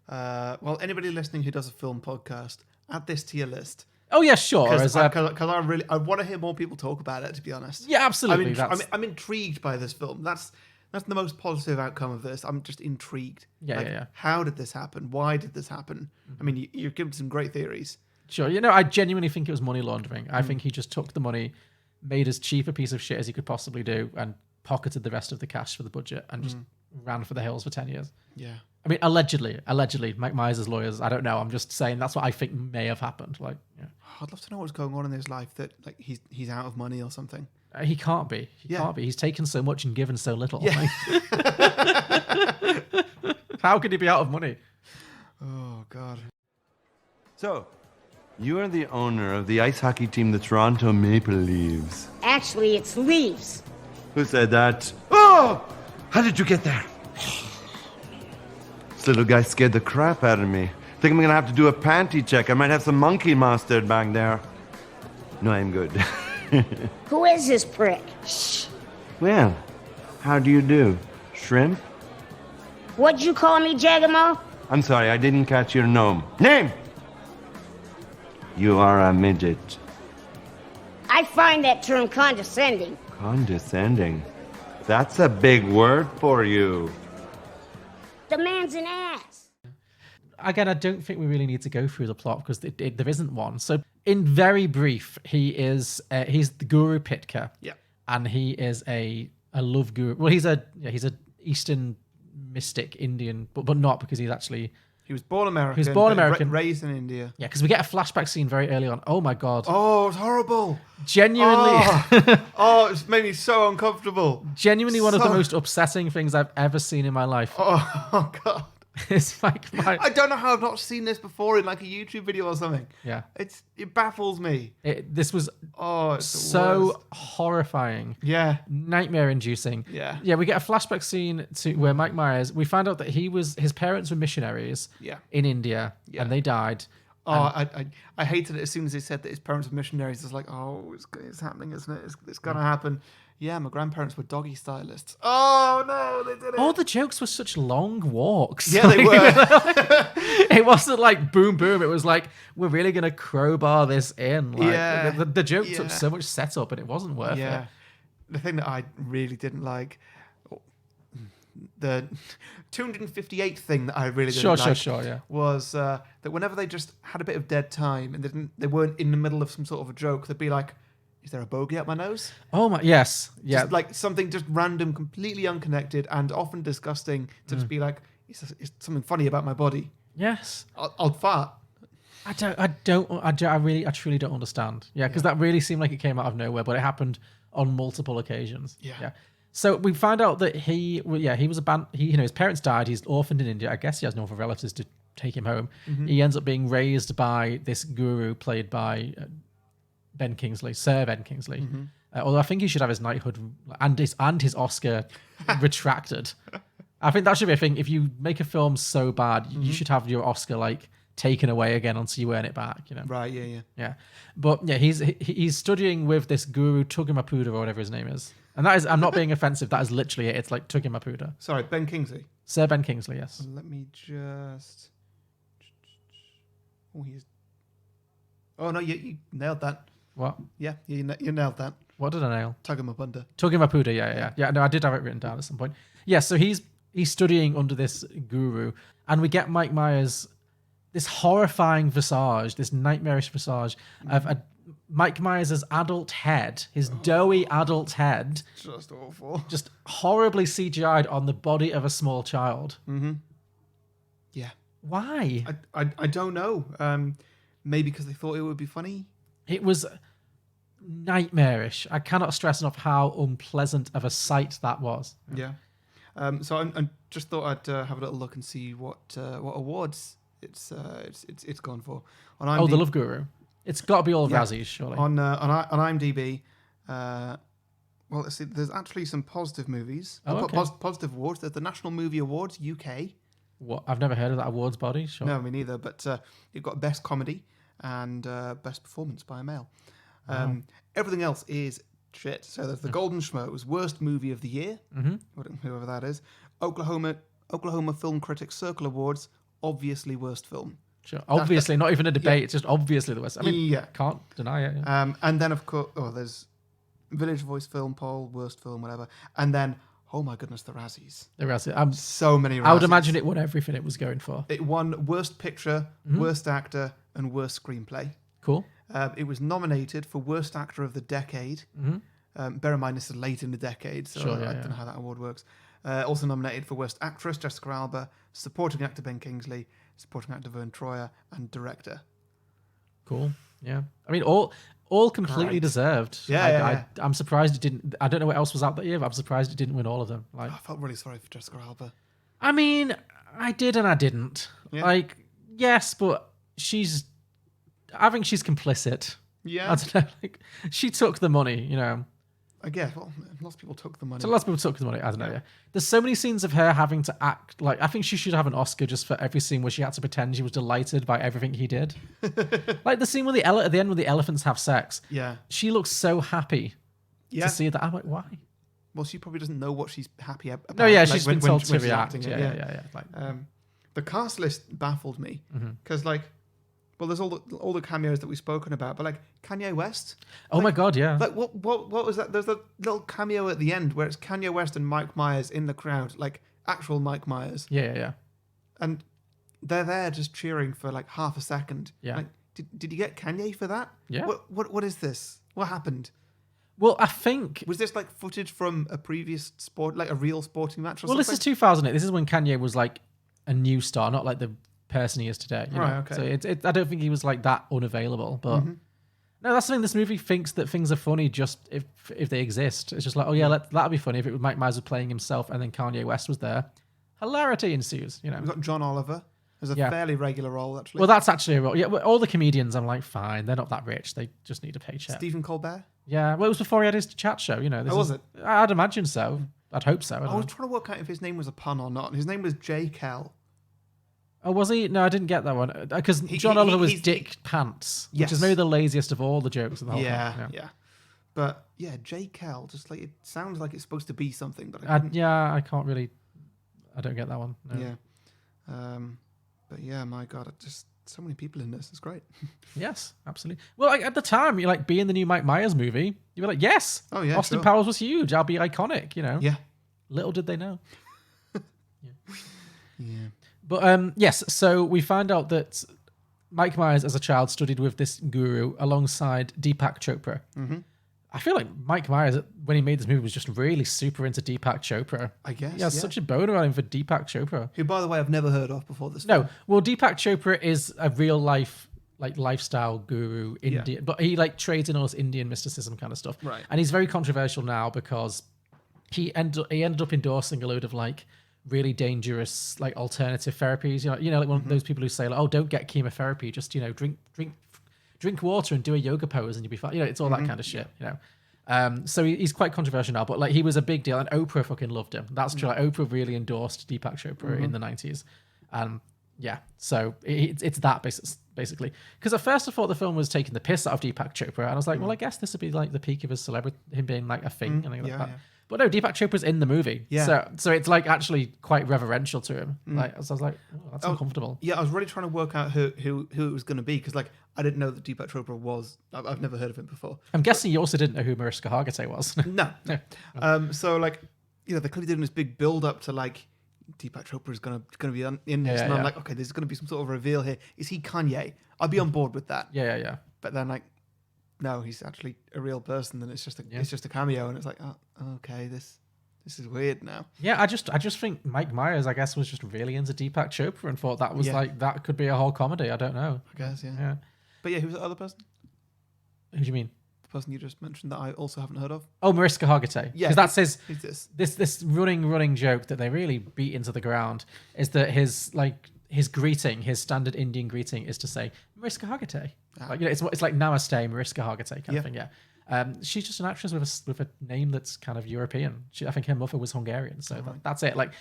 Well, anybody listening who does a film podcast, add this to your list. Oh yeah, sure. Because I want to hear more people talk about it. To be honest. Yeah, absolutely. I'm intrigued by this film. That's the most positive outcome of this. I'm just intrigued. Yeah. How did this happen? Why did this happen? I mean, you've given some great theories. Sure. I genuinely think it was money laundering. I think he just took the money, made as cheap a piece of shit as he could possibly do, and pocketed the rest of the cash for the budget and just ran for the hills for 10 years. Yeah. I mean, allegedly, Mike Myers' lawyers, I don't know. I'm just saying that's what I think may have happened. I'd love to know what's going on in his life that he's out of money or something. He can't be. He can't be. He's taken so much and given so little. Yeah. How could he be out of money? Oh, God. So, you are the owner of the ice hockey team, the Toronto Maple Leafs. Actually, it's leaves. Who said that? Oh! How did you get there? This little guy scared the crap out of me. Think I'm gonna have to do a panty check. I might have some monkey mustard back there. No, I'm good. Who is this prick? Well, how do you do? Shrimp? What'd you call me, Jagamo? I'm sorry, I didn't catch your name. You are a midget. I find that term condescending. Condescending? That's a big word for you. The man's an ass. Again, I don't think we really need to go through the plot because there isn't one. So, in very brief, he's the Guru Pitka. Yeah. And he is a love guru. Well, he's a Eastern mystic Indian, but not because he's actually... He was born American. He was born American. Raised in India. Yeah, because we get a flashback scene very early on. Oh my God. Oh, it's horrible. Genuinely. It's made me so uncomfortable. Genuinely one of the most upsetting things I've ever seen in my life. Oh, God. It's like I don't know how I've not seen this before in like a YouTube video or something. Yeah. It baffles me. This was it's the so worst. horrifying. Yeah. Nightmare inducing. Yeah. Yeah, we get a flashback scene to where Mike Myers, we find out that his parents were missionaries in India and they died. I hated it as soon as they said that his parents were missionaries. It's like, it's happening, isn't it? It's going to happen. Yeah, my grandparents were doggy stylists. Oh, no, they did it. All the jokes were such long walks. Yeah, they were. It wasn't like boom, boom. It was like, we're really going to crowbar this in. Like, the joke took so much setup and it wasn't worth it. The thing that I really didn't like, the 258th thing that I really didn't like was that whenever they just had a bit of dead time and they weren't in the middle of some sort of a joke, they'd be like, is there a bogey up my nose? Oh my, yes. Yeah. Just like something just random, completely unconnected and often disgusting to just be like, is something funny about my body? Yes. I'll fart. I truly don't understand. Yeah, because that really seemed like it came out of nowhere, but it happened on multiple occasions. Yeah. So we find out that he was his parents died. He's orphaned in India. I guess he has no other relatives to take him home. Mm-hmm. He ends up being raised by this guru played by Sir Ben Kingsley. Mm-hmm. Although I think he should have his knighthood and his Oscar retracted. I think that should be a thing. If you make a film so bad, you should have your Oscar taken away again until you earn it back. Right? Yeah. But yeah, he's studying with this guru Tugamapuda or whatever his name is, and that is, I'm not being offensive. That is literally it. It's like Tugamapuda. Sorry, Ben Kingsley. Sir Ben Kingsley. Yes. Let me just. Oh no, you nailed that. What? Yeah, you nailed that. What did I nail? Tugamapuda. Yeah. No, I did have it written down at some point. Yeah, so he's studying under this guru, and we get Mike Myers, this horrifying visage, this nightmarish visage of Mike Myers' adult head, his doughy adult head. Just awful. Just horribly CGI'd on the body of a small child. Mm-hmm. Yeah. Why? I don't know. Maybe because they thought it would be funny. It was nightmarish. I cannot stress enough how unpleasant of a sight that was. Yeah. So I just thought I'd have a little look and see what awards it's gone for. On IMDb, The Love Guru. It's got to be all Razzies, surely. On IMDb, well, let's see. There's actually some positive movies. Positive awards. There's the National Movie Awards UK. What? I've never heard of that awards body. Sure. No, me neither. But you've got Best Comedy and Best Performance by a Male. Wow. Everything else is shit. So there's the Golden Schmoes, worst movie of the year, whoever that is. Oklahoma Film Critics Circle Awards, obviously worst film. Sure. Obviously, not even a debate. It's just obviously the worst. I mean, Yeah. can't deny it. Yeah. And then, of course, there's Village Voice Film Poll, worst film, whatever. And then, oh my goodness, the Razzies. The rest, So many Razzies. I would imagine it won everything it was going for. It won Worst Picture, Worst Actor, and Worst Screenplay. Cool. It was nominated for Worst Actor of the Decade. Bear in mind, this is late in the decade, so Sure, I don't know how that award works. Also nominated for Worst Actress, Jessica Alba, Supporting Actor, Ben Kingsley, Supporting Actor, Vern Troyer, and Director. Cool. Yeah. I mean, all completely Great. deserved. I'm surprised it didn't. I don't know what else was out that year, but I'm surprised it didn't win all of them. Like, I felt really sorry for Jessica Alba. I mean, I did and I didn't. Yeah. Like, yes, but I think she's complicit. Yeah. I don't know. Like, she took the money, you know. I guess. Well, lots of people took the money. So lots of people took the money. I don't know. Yeah. There's so many scenes of her having to act like. I think she should have an Oscar just for every scene where she had to pretend she was delighted by everything he did. Like the scene with at the end when the elephants have sex. Yeah. She looks so happy Yeah. to see that. I'm like, why? Well, she probably doesn't know what she's happy about. No, yeah, like, she's when- been when- told to when she's react. acting it, Yeah. Like, The cast list baffled me because, like, well, there's all the cameos that we've spoken about, but like Kanye West. oh my god, yeah. Like, what was that? There's a little cameo at the end where it's Kanye West and Mike Myers in the crowd, like actual Mike Myers, Yeah. and they're there just cheering for like half a second. Yeah. Like, did you get Kanye for that? Yeah. What is this? What happened? Well, I think. Was this like footage from a previous sport, like a real sporting match or Well, something? this is 2008. This is when Kanye was like a new star, not like the person he is today. You Right, know? okay. So I don't think he was like that unavailable. But no, that's the thing. This movie thinks that things are funny just if they exist. It's just like, oh yeah, that'd be funny if it was Mike Myers was playing himself and then Kanye West was there. Hilarity ensues. You know. We've got John Oliver as a Yeah. fairly regular role, actually. Well, that's actually a role. Yeah, well, all the comedians, I'm like, fine. They're not that rich. They just need a paycheck. Stephen Colbert. Yeah. Well, it was before he had his chat show. You know. This Oh, was it? I'd imagine so. I'd hope so. I I don't was know. trying to work out if his name was a pun or not. His name was J. Kell. Oh, was he? No, I didn't get that one. Because John Oliver was Dick Pants, which Yes. is maybe the laziest of all the jokes in the whole thing. Yeah. But yeah, J. Kell, just like it sounds like it's supposed to be something, but I can't really. I don't get that one. No. yeah. But yeah, my God, just so many people in this. It's great. Yes, absolutely. Well, like, at the time, you're like being the new Mike Myers movie. You were like, yes. Oh, yeah, Austin sure. Powers was huge. I'll be iconic. You know. Yeah. Little did they know. Yeah. But yes, so we find out that Mike Myers, as a child, studied with this guru alongside Deepak Chopra. Mm-hmm. I feel like Mike Myers, when he made this movie, was just really super into Deepak Chopra. I guess, He has yeah. such a boner on him for Deepak Chopra. Who, by the way, I've never heard of before this. No, film. well, Deepak Chopra is a real life, like, lifestyle guru, Indian, but he like trades in all this Indian mysticism kind of stuff. Right. And he's very controversial now because he ended up endorsing a load of like really dangerous like alternative therapies. You know, like one of those people who say like, oh, don't get chemotherapy, just drink water and do a yoga pose and you'll be fine. You know, it's all that kind of shit. You know. So he's quite controversial now, but like he was a big deal, and Oprah fucking loved him. That's true. Like, Oprah really endorsed Deepak Chopra in the 90s. Yeah, so it's that basically. Because at first I thought the film was taking the piss out of Deepak Chopra, and I was like, well, I guess this would be like the peak of his celebrity, him being like a thing and like that. yeah. But no, Deepak Chopra's in the movie, Yeah. So it's like actually quite reverential to him. Like, so I was like, oh, that's uncomfortable. Yeah, I was really trying to work out who it was going to be because like I didn't know that Deepak Chopra was. I've never heard of him before. I'm guessing you also didn't know who Mariska Hargitay was. No. So like, you know, they're clearly doing this big build up to like Deepak Chopra is gonna be in this, and I'm like, okay, there's gonna be some sort of reveal here. Is he Kanye? I'll be on board with that. Yeah. But then like, no, he's actually a real person. Then it's just a cameo, and it's like, oh, okay, this is weird now. Yeah, I just think Mike Myers, I guess, was just really into Deepak Chopra and thought that was like that could be a whole comedy. I don't know. I guess, yeah. Yeah. But yeah, who's the other person? Who do you mean? The person you just mentioned that I also haven't heard of. Oh, Mariska Hargitay. Yeah, Because that's his Who's this? this running joke that they really beat into the ground is that his greeting, his standard Indian greeting, is to say Mariska Hargitay. Like, you know, it's like Namaste, Mariska Hargitay kind of thing. Yeah. She's just an actress with a name that's kind of European. I think her mother was Hungarian, so that's it. Like,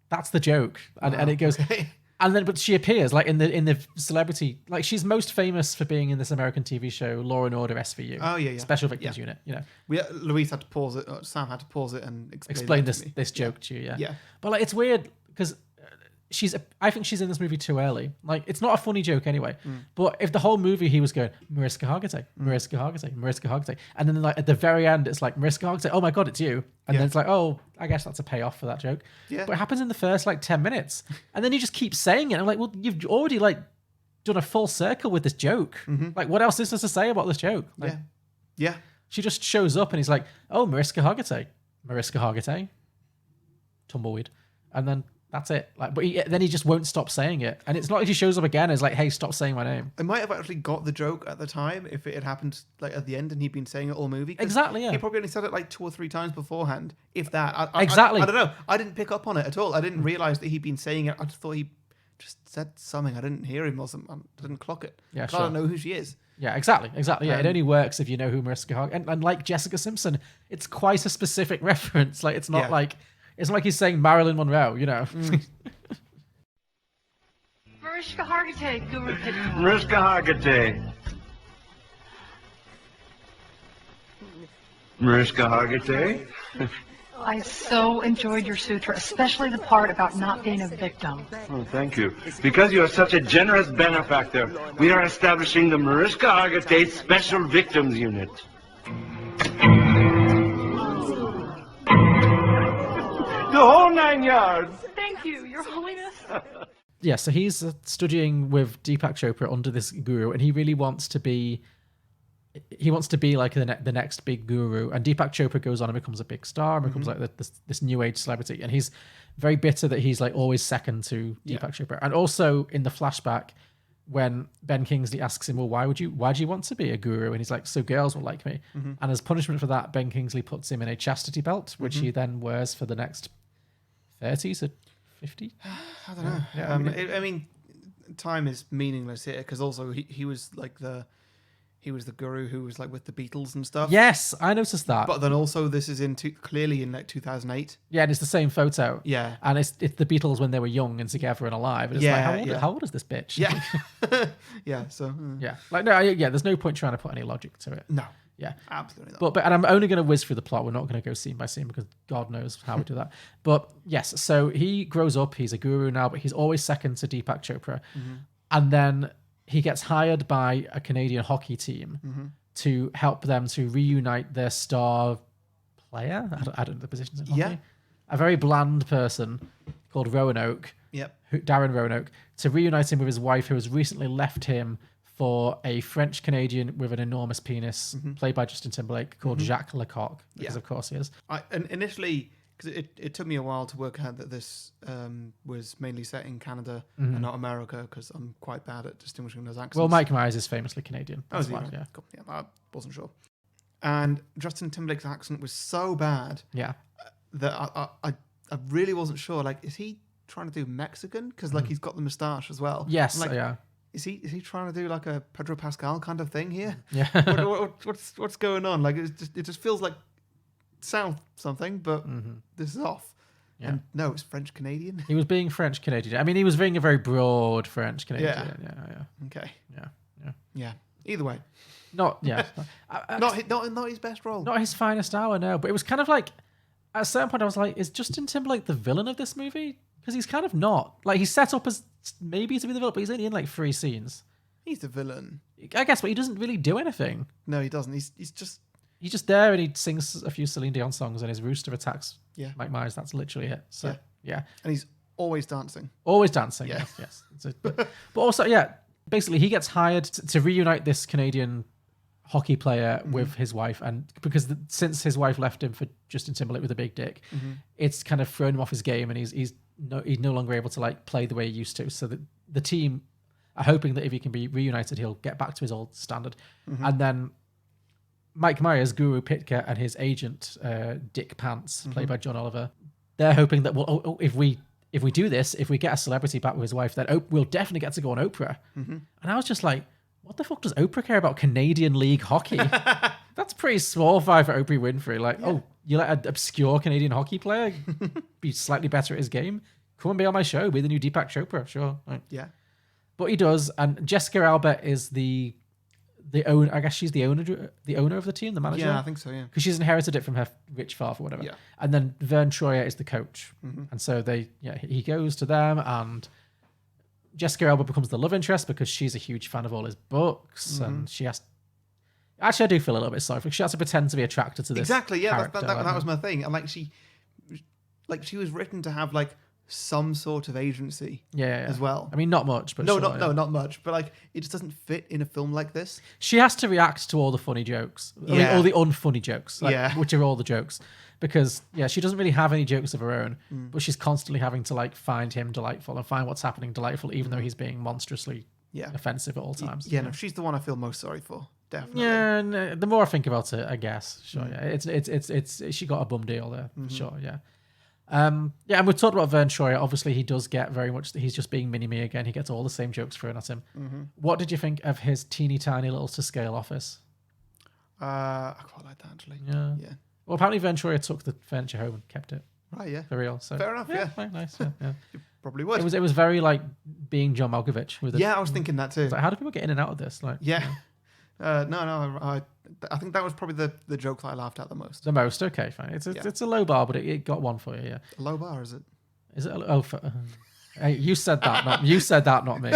that's the joke, and it goes. Okay. And then, but she appears like in the celebrity, like she's most famous for being in this American TV show Law and Order SVU. Oh yeah, yeah. Special Victims Unit. You know, Louise had to pause it. Or Sam had to pause it and explain that to me. this joke to you. Yeah. Yeah. But like, it's weird because I think she's in this movie too early. Like, it's not a funny joke anyway. But if the whole movie he was going Mariska Hargitay, Mariska Hargitay, Mariska Hargitay, and then like at the very end it's like Mariska Hargitay, oh my god, it's you, and then it's like, oh, I guess that's a payoff for that joke. Yeah. But it happens in the first like 10 minutes, and then you just keep saying it. I'm like, well, you've already like done a full circle with this joke. Like, what else is there to say about this joke? Like, Yeah. she just shows up and he's like, oh, Mariska Hargitay, Mariska Hargitay, tumbleweed, and then that's it. Like, but then he just won't stop saying it, and it's not like he shows up again. It's like, hey, stop saying my name. I might have actually got the joke at the time if it had happened like at the end and he'd been saying it all movie. 'Cause Exactly, yeah. He probably only said it like 2 or 3 times beforehand, if that. Exactly. I don't know. I didn't pick up on it at all. I didn't realize that he'd been saying it. I just thought he just said something. I didn't hear him or something. I didn't clock it. Yeah, 'Cause I don't know who she is. Yeah, exactly. Yeah, it only works if you know who Mariska Hargitay. And like Jessica Simpson, it's quite a specific reference. Like, it's not like it's not like he's saying Marilyn Monroe. You know. Mariska Hargitay, Guru Pitbull. Mariska Hargitay. Mariska Hargitay. I so enjoyed your sutra, especially the part about not being a victim. Oh, thank you. Because you are such a generous benefactor, we are establishing the Mariska Hargitay Special Victims Unit. The whole 9 yards. Thank you, Your Holiness. Yeah, so he's studying with Deepak Chopra under this guru, and he really wants to be. He wants to be like the next big guru, and Deepak Chopra goes on and becomes a big star and becomes like this new age celebrity, and he's very bitter that he's like always second to Deepak Chopra. And also in the flashback, when Ben Kingsley asks him, well, why do you want to be a guru? And he's like, so girls will like me. And as punishment for that, Ben Kingsley puts him in a chastity belt, which he then wears for the next 30 to 50. I don't know. Yeah, I mean, time is meaningless here because also he was like the guru who was like with the Beatles and stuff. Yes, I noticed that. But then also this is clearly in like 2008. Yeah, and it's the same photo. Yeah. And it's the Beatles when they were young and together and alive. And it's like, how old is this bitch? Yeah. Yeah. So. Yeah. Like, no, there's no point trying to put any logic to it. No. Yeah. Absolutely not. But and I'm only going to whiz through the plot. We're not going to go scene by scene because God knows how we do that. But yes, so he grows up. He's a guru now, but he's always second to Deepak Chopra. And then he gets hired by a Canadian hockey team to help them to reunite their star player. I don't know the positions in hockey. Yeah. A very bland person called Roanoke. Yep. Darren Roanoke, to reunite him with his wife, who has recently left him for a French Canadian with an enormous penis, played by Justin Timberlake, called Jacques Lecoq, because of course he is. And initially, because it took me a while to work out that this was mainly set in Canada and not America, because I'm quite bad at distinguishing those accents. Well, Mike Myers is famously Canadian. Oh, is he? Right? Yeah. Cool. Yeah, I wasn't sure. And Justin Timberlake's accent was so bad that I really wasn't sure. Like, is he trying to do Mexican? Because like he's got the moustache as well. Yes, like, yeah. Is he trying to do like a Pedro Pascal kind of thing here? Yeah. What's going on? Like it just feels like South something, but this is off. Yeah. And no, it's French Canadian. He was being French Canadian. I mean, he was being a very broad French Canadian. Yeah. Okay. Yeah. Yeah. Either way, Not not his best role. not his finest hour, no. But it was kind of like at a certain point, I was like, is Justin Timberlake the villain of this movie? Because he's kind of not. Like, he's set up as maybe to be the villain, but he's only in like 3 scenes. He's the villain. I guess, but he doesn't really do anything. No, he doesn't. He's just there and he sings a few Celine Dion songs and his rooster attacks Mike Myers. That's literally it. So, yeah. And he's always dancing. Always dancing. Yes. So, but also, basically he gets hired to reunite this Canadian hockey player with his wife, and because since his wife left him for Justin Timberlake with a big dick, it's kind of thrown him off his game, and he's no longer able to like play the way he used to. So the team are hoping that if he can be reunited, he'll get back to his old standard. And then Mike Myers, Guru Pitka, and his agent Dick Pants, played by John Oliver, they're hoping that if we do this, if we get a celebrity back with his wife, then we'll definitely get to go on Oprah. And I was just like, what the fuck does Oprah care about Canadian League hockey? That's pretty small fry for Oprah Winfrey. Like, you let an obscure Canadian hockey player be slightly better at his game? come and be on my show, be the new Deepak Chopra, sure. Like, Yeah. but he does, and Jessica Alba is the owner. I guess she's the owner of the team, the manager. Yeah, I think so, yeah. Because she's inherited it from her rich father, or whatever. Yeah. And then Vern Troyer is the coach, and so he goes to them, and Jessica Alba becomes the love interest because she's a huge fan of all his books, and she has. Actually, I do feel a little bit sorry for her. She has to pretend to be attracted to this. Exactly, yeah. character, That was my thing. And like she was written to have like some sort of agency as well. I mean, not much, but No, sure, not much. But like, it just doesn't fit in a film like this. She has to react to all the funny jokes, all the unfunny jokes, which are all the jokes, because she doesn't really have any jokes of her own, but she's constantly having to like find him delightful and find what's happening delightful, even though he's being monstrously offensive at all times. Yeah, no, she's the one I feel most sorry for. Definitely. Yeah, and the more I think about it, I guess, sure, yeah, it's she got a bum deal there, for sure, yeah. And we've talked about Vern Troyer. Obviously, he does get very much. He's just being mini-me again. He gets all the same jokes thrown at him. What did you think of his teeny tiny little to scale office? I quite like that actually. Yeah. Well, apparently Vern Troyer took the furniture home and kept it. Right. Yeah. For real. So fair enough. Yeah. Very nice. Yeah. You probably would. It was very like being John Malkovich. With I was thinking that too. Like, how do people get in and out of this? Like, No. I think that was probably the joke that I laughed at the most. The most. Okay, fine. It's a low bar, but it got one for you. Yeah. A low bar, is it? Is it? Hey, you said that. Not me.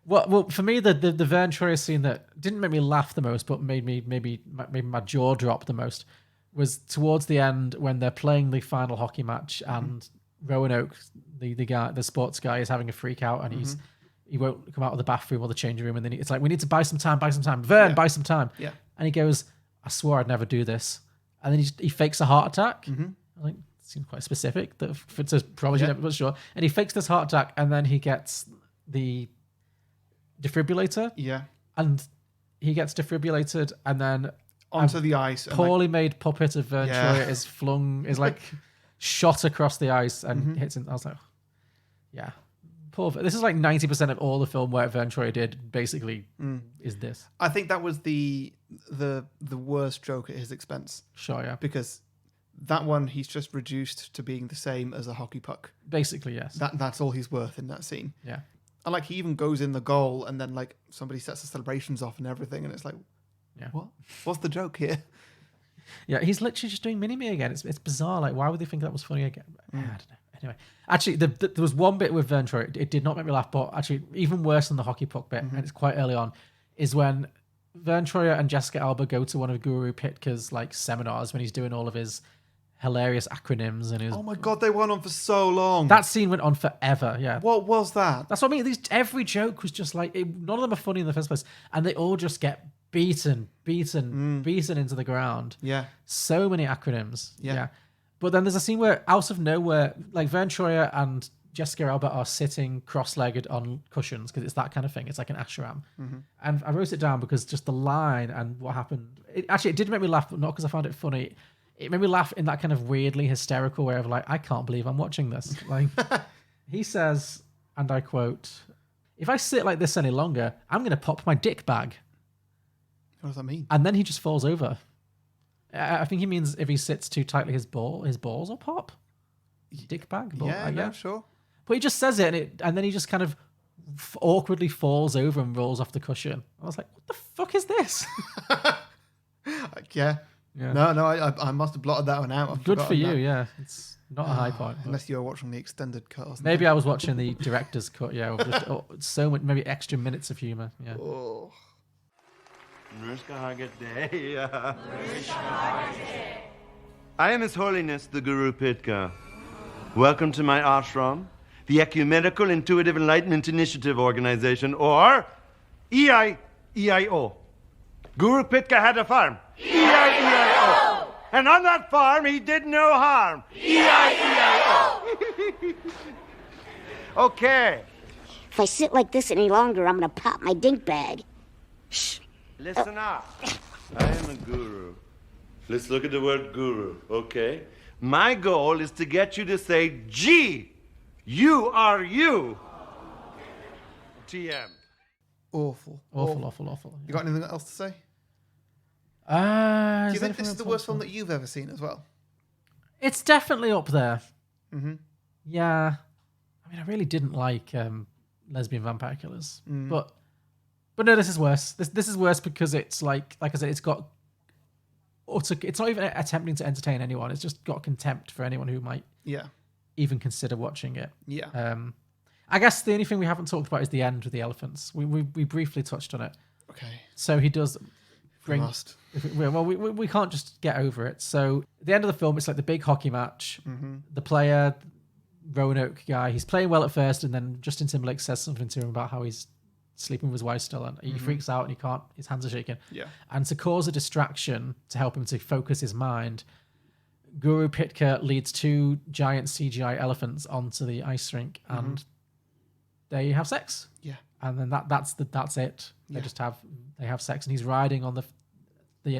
Well, for me, the Vern Troyer scene that didn't make me laugh the most, but made my jaw drop the most, was towards the end when they're playing the final hockey match and Roanoke, the sports guy, is having a freak out and he won't come out of the bathroom or the changing room, and then it's like, we need to buy some time. Vern, buy some time. Yeah. And he goes, I swore I'd never do this, and then he fakes a heart attack. I think it seems quite specific that it's a probably never, but sure. And he fakes this heart attack, and then he gets the defibrillator. Yeah. And he gets defibrillated, and then onto the ice. Poorly made puppet of Vern Troyer is like shot across the ice and hits him. I was like, yeah. This is like 90% of all the film where Vern Troyer did basically is this. I think that was the worst joke at his expense. Sure, yeah. Because that one, he's just reduced to being the same as a hockey puck. Basically, yes. That's all he's worth in that scene. Yeah. And like, he even goes in the goal, and then like somebody sets the celebrations off and everything, and it's like, what? What's the joke here? Yeah, he's literally just doing mini-me again. It's bizarre. Like, why would they think that was funny again? I don't know. Anyway, actually, there was one bit with Vern Troyer. It did not make me laugh, but actually, even worse than the hockey puck bit, and it's quite early on, is when Vern Troyer and Jessica Alba go to one of Guru Pitka's like seminars when he's doing all of his hilarious acronyms and his. Oh my god, they went on for so long. That scene went on forever. Yeah. What was that? That's what I mean. Every joke was just like none of them are funny in the first place, and they all just get beaten into the ground. Yeah. So many acronyms. Yeah. But then there's a scene where, out of nowhere, like Vern Troyer and Jessica Alba are sitting cross-legged on cushions, because it's that kind of thing. It's like an ashram. And I wrote it down because just the line and what happened. It did make me laugh, but not because I found it funny. It made me laugh in that kind of weirdly hysterical way of like, I can't believe I'm watching this. Like, he says, and I quote, "If I sit like this any longer, I'm going to pop my dick bag." What does that mean? And then he just falls over. I think he means if he sits too tightly, his balls will pop. Dick bag? Yeah, sure. But he just says it, and then he just kind of awkwardly falls over and rolls off the cushion. I was like, what the fuck is this? Yeah. No, I must have blotted that one out. I've Good for you, that. yeah. It's not a high point. Unless you were watching the extended cut or something. Maybe I was watching the director's cut, yeah. With just, so much, maybe extra minutes of humour, yeah. Oh. I am His Holiness the Guru Pitka. Welcome to my ashram, the Ecumenical Intuitive Enlightenment Initiative Organization, or EIEIO. Guru Pitka had a farm. EIEIO. And on that farm, he did no harm. EIEIO. Okay. If I sit like this any longer, I'm gonna pop my dink bag. Shh. Listen up. I am a guru. Let's look at the word guru, okay? My goal is to get you to say, G, you are you. TM. Awful. You got anything else to say? Do you think this is the worst film that you've ever seen as well? It's definitely up there. Yeah. I mean, I really didn't like Lesbian Vampire Killers, but no, this is worse. This is worse because it's like I said, it's got it's not even attempting to entertain anyone. It's just got contempt for anyone who might even consider watching it. Yeah. I guess the only thing we haven't talked about is the end with the elephants. We briefly touched on it. Okay. So he does bring. Lost. We can't just get over it. So at the end of the film, it's like the big hockey match. The player, Roanoke guy, he's playing well at first, and then Justin Timberlake says something to him about how he's sleeping with his wife still, and he freaks out and he can't. His hands are shaking. Yeah. And to cause a distraction to help him to focus his mind, Guru Pitka leads 2 giant CGI elephants onto the ice rink, and they have sex. Yeah. And then that's it. They just have sex, and he's riding on the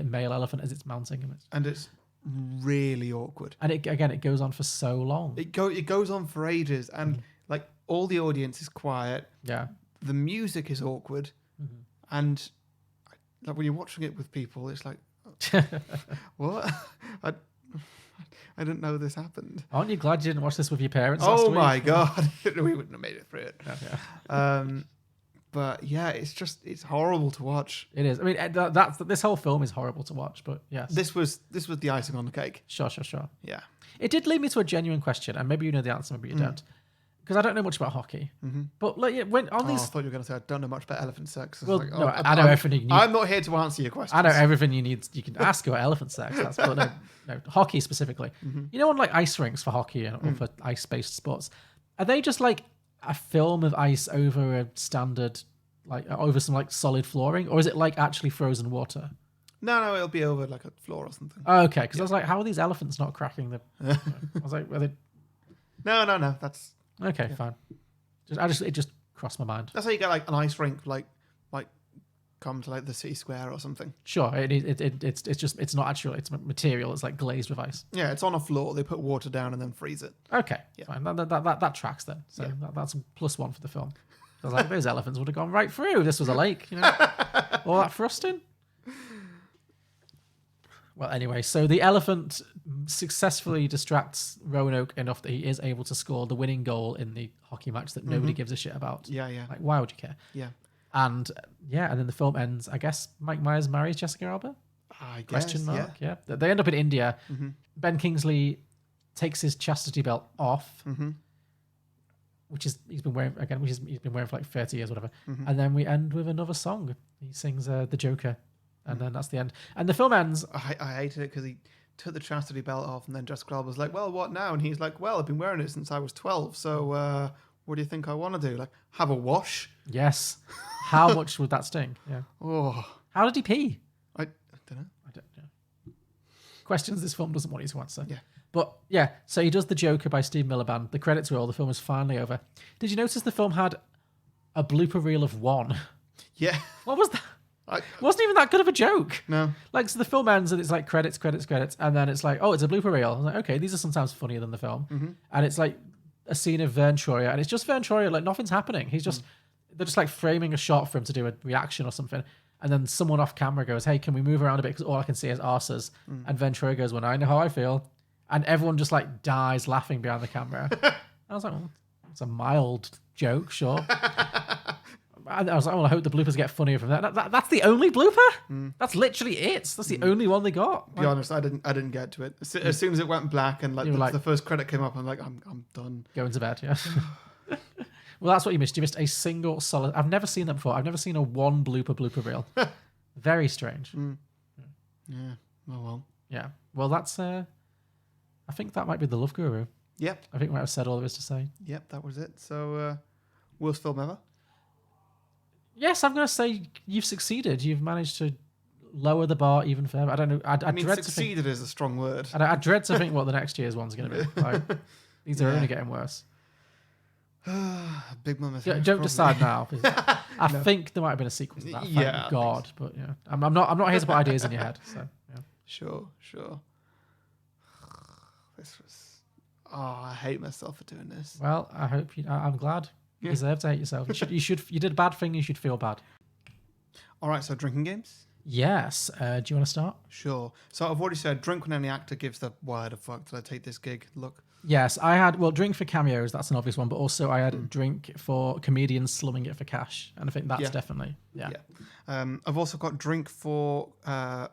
male elephant as it's mounting him. And it's really awkward. And it goes on for so long. It goes on for ages, and like all the audience is quiet. Yeah. The music is awkward, and like when you're watching it with people, it's like, what? I didn't know this happened. Aren't you glad you didn't watch this with your parents? Last Oh week? my god, we wouldn't have made it through it. Yeah. But yeah, it's horrible to watch. It is. I mean, this whole film is horrible to watch. But yes, This was the icing on the cake. Sure. Yeah. It did lead me to a genuine question, and maybe you know the answer, maybe you don't, because I don't know much about hockey. But like when on I these, thought you were going to say I don't know much about elephant sex. Well, no, I know everything you need. I'm not here to answer your questions. I know everything you need. You can ask about elephant sex. That's but no, hockey specifically. You know, on like ice rinks for hockey or for ice-based sports, are they just like a film of ice over a standard, like over some like solid flooring, or is it like actually frozen water? No, it'll be over like a floor or something. Oh, okay, because I was like, how are these elephants not cracking the? I was like, are they? No, that's Okay, fine. It just crossed my mind. how you get like an ice rink like come to like the city square or something. Sure, it's not actual. It's material. It's like glazed with ice. Yeah, it's on a floor. They put water down and then freeze it. Okay, fine. That tracks then. So that's a +1 for the film. I was like, those elephants would have gone right through. This was a lake, you know, all that frosting. Well, anyway, so the elephant successfully distracts Roanoke enough that he is able to score the winning goal in the hockey match that nobody gives a shit about. Yeah. Like, why would you care? Yeah. And and then the film ends. I guess Mike Myers marries Jessica Alba. I guess. Question mark. Yeah. They end up in India. Ben Kingsley takes his chastity belt off, which he's been wearing for like 30 years, whatever. And then we end with another song. He sings the Joker, and then that's the end. And the film ends. I hated it because he took the chastity belt off, and then Jessica Alba was like, "Well, what now?" And he's like, "Well, I've been wearing it since I was 12. So, what do you think I want to do? Like, have a wash?" Yes. How much would that sting? Yeah. Oh, How did he pee? I don't know. I don't know. Questions this film doesn't want you to answer. Yeah. But yeah, so he does The Joker by Steve Miliband. The credits roll. The film is finally over. Did you notice the film had a blooper reel of 1? Yeah. What was that? Wasn't even that good of a joke. No. Like, so the film ends and it's like credits, and then it's like, oh, it's a blooper reel. I was like, okay, these are sometimes funnier than the film. And it's like a scene of Vern Troyer, and it's just Vern Troyer, like nothing's happening. He's just, they're just like framing a shot for him to do a reaction or something. And then someone off camera goes, hey, can we move around a bit? Because all I can see is arses. And Vern Troyer goes, well, I know how I feel. And everyone just like dies laughing behind the camera. I was like, well, it's a mild joke, sure. I was like, well, I hope the bloopers get funnier from that. That's the only blooper? That's literally it. That's the only one they got. To be honest, I didn't get to it. As soon as it went black and like the first credit came up, I'm like, I'm done. Going to bed, yeah. Well, that's what you missed. You missed a single solid. I've never seen that before. I've never seen a one blooper reel. Very strange. Yeah. Oh well. Yeah. Well, that's. I think that might be the Love Guru. Yep. I think we might have said all there is to say. Yep, that was it. So, worst film ever? Yes, I'm going to say you've succeeded. You've managed to lower the bar even further. I don't know. I mean, dread succeeded to think, is a strong word. I dread to think what the next year's one's going to be. Like, these are only getting worse. Big Mama. Don't decide now. I think there might have been a sequel to that. Thank God. But yeah, I'm not here to put ideas in your head. So yeah. Sure. This was. Oh, I hate myself for doing this. Well, I hope you. I'm glad. You deserve to hate yourself. You did a bad thing. You should feel bad. All right. So drinking games. Yes. Do you want to start? Sure. So I've already said drink when any actor gives the why the fuck did I take this gig look. Yes, I had, well, drink for cameos, that's an obvious one, but also I had drink for comedians slumming it for cash. And I think that's definitely, yeah. I've also got drink for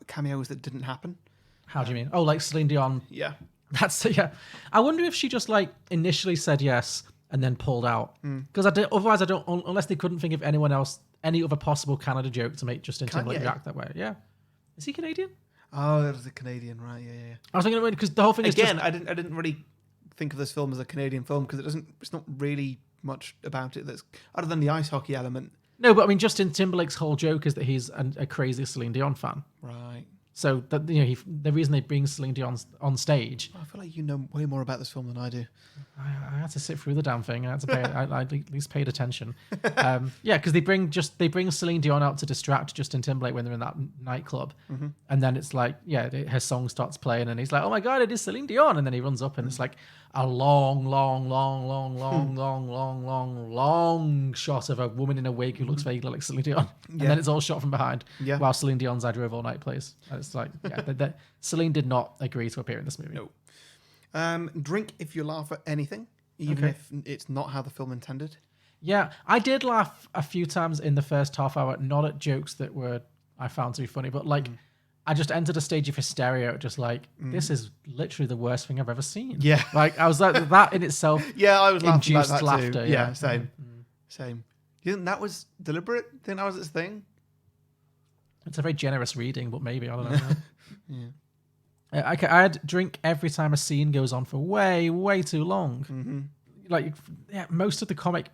cameos that didn't happen. How do you mean? Oh, like Celine Dion. Yeah. That's, yeah. I wonder if she just like initially said yes and then pulled out. Because otherwise I don't, unless they couldn't think of anyone else, any other possible Canada joke to make Justin Timberlake react that way. Yeah. Is he Canadian? Oh, that was a Canadian, right? Yeah. I was thinking because the whole thing is Again, I didn't really think of this film as a Canadian film because it's not really much about it that's other than the ice hockey element. No, but I mean, Justin Timberlake's whole joke is that he's a crazy Celine Dion fan. Right. So that the reason they bring Celine Dion on stage. I feel like you know way more about this film than I do. I had to sit through the damn thing. I had to pay. I at least paid attention. Yeah, because they bring Celine Dion out to distract Justin Timberlake when they're in that nightclub, and then it's like, her song starts playing, and he's like, "Oh my god, it is Celine Dion!" And then he runs up, and it's like a long shot of a woman in a wig who looks vaguely like Celine Dion, and then it's all shot from behind while Celine Dion's "I Drove All Night" plays. And it's like, Celine did not agree to appear in this movie. No. Drink if you laugh at anything, even if it's not how the film intended. Yeah, I did laugh a few times in the first half hour, not at jokes that I found to be funny, but like I just entered a stage of hysteria, just like, this is literally the worst thing I've ever seen. Yeah. Like I was like, that in itself I was laughing induced about that laughter. too. Yeah, same. You think that was deliberate? Think that was its thing? It's a very generous reading, but maybe, I don't know. I had drink every time a scene goes on for way too long. Like, most of the comic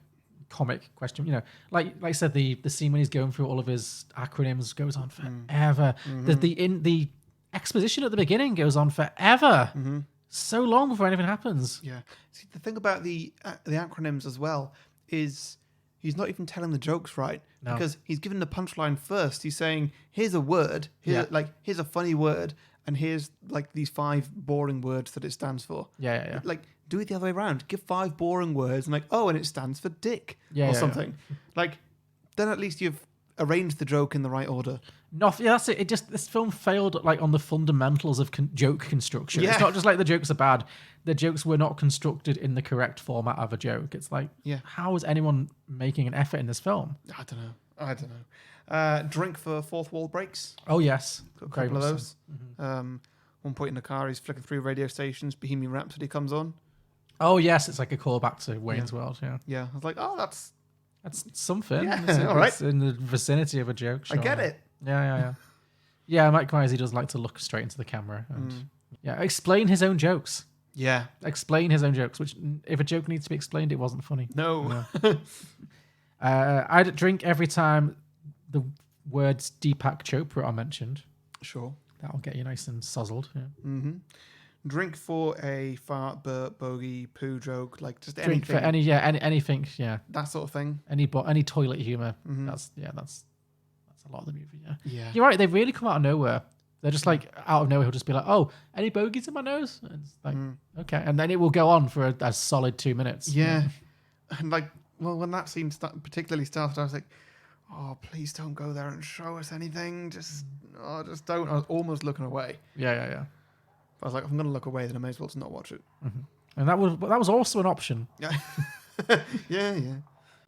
question, like I said, the scene when he's going through all of his acronyms goes on forever. The exposition at the beginning goes on forever. So long before anything happens. Yeah. See, the thing about the acronyms as well is he's not even telling the jokes right. No. Because he's given the punchline first. He's saying, here's a word, here's a funny word, and here's like these 5 boring words that it stands for. Yeah. Like, do it the other way around. Give 5 boring words and and it stands for dick or something. Like, then at least you've arranged the joke in the right order. That's it. This film failed like on the fundamentals of joke construction. Yeah. It's not just like the jokes are bad. The jokes were not constructed in the correct format of a joke. It's like, how is anyone making an effort in this film? I don't know. Drink for fourth wall breaks. Oh yes, Got a couple of those. One point in the car, he's flicking through radio stations. Bohemian Rhapsody comes on. Oh yes, it's like a callback to Wayne's World. Yeah. I was like, oh, that's something. Yeah, all right. It's in the vicinity of a joke. Sure. I get it. Yeah. Yeah, Mike Myers, he does like to look straight into the camera and explain his own jokes. Yeah. Explain his own jokes, which if a joke needs to be explained, it wasn't funny. No. I'd drink every time the words Deepak Chopra are mentioned. Sure. That'll get you nice and sozzled. Yeah. Drink for a fart, burp, bogey, poo joke, like just Drink anything. for anything. Yeah. That sort of thing. Any toilet humor. That's a lot of the movie. Yeah. You're right. They really come out of nowhere. They're just like out of nowhere. He'll just be like, "Oh, any bogeys in my nose?" And it's like, okay, and then it will go on for a solid 2 minutes. Yeah. And like, well, when that scene particularly started, I was like, "Oh, please don't go there and show us anything. Just don't." I was almost looking away. Yeah. I was like, if I'm going to look away, then I may as well just not watch it. And that was also an option. Yeah.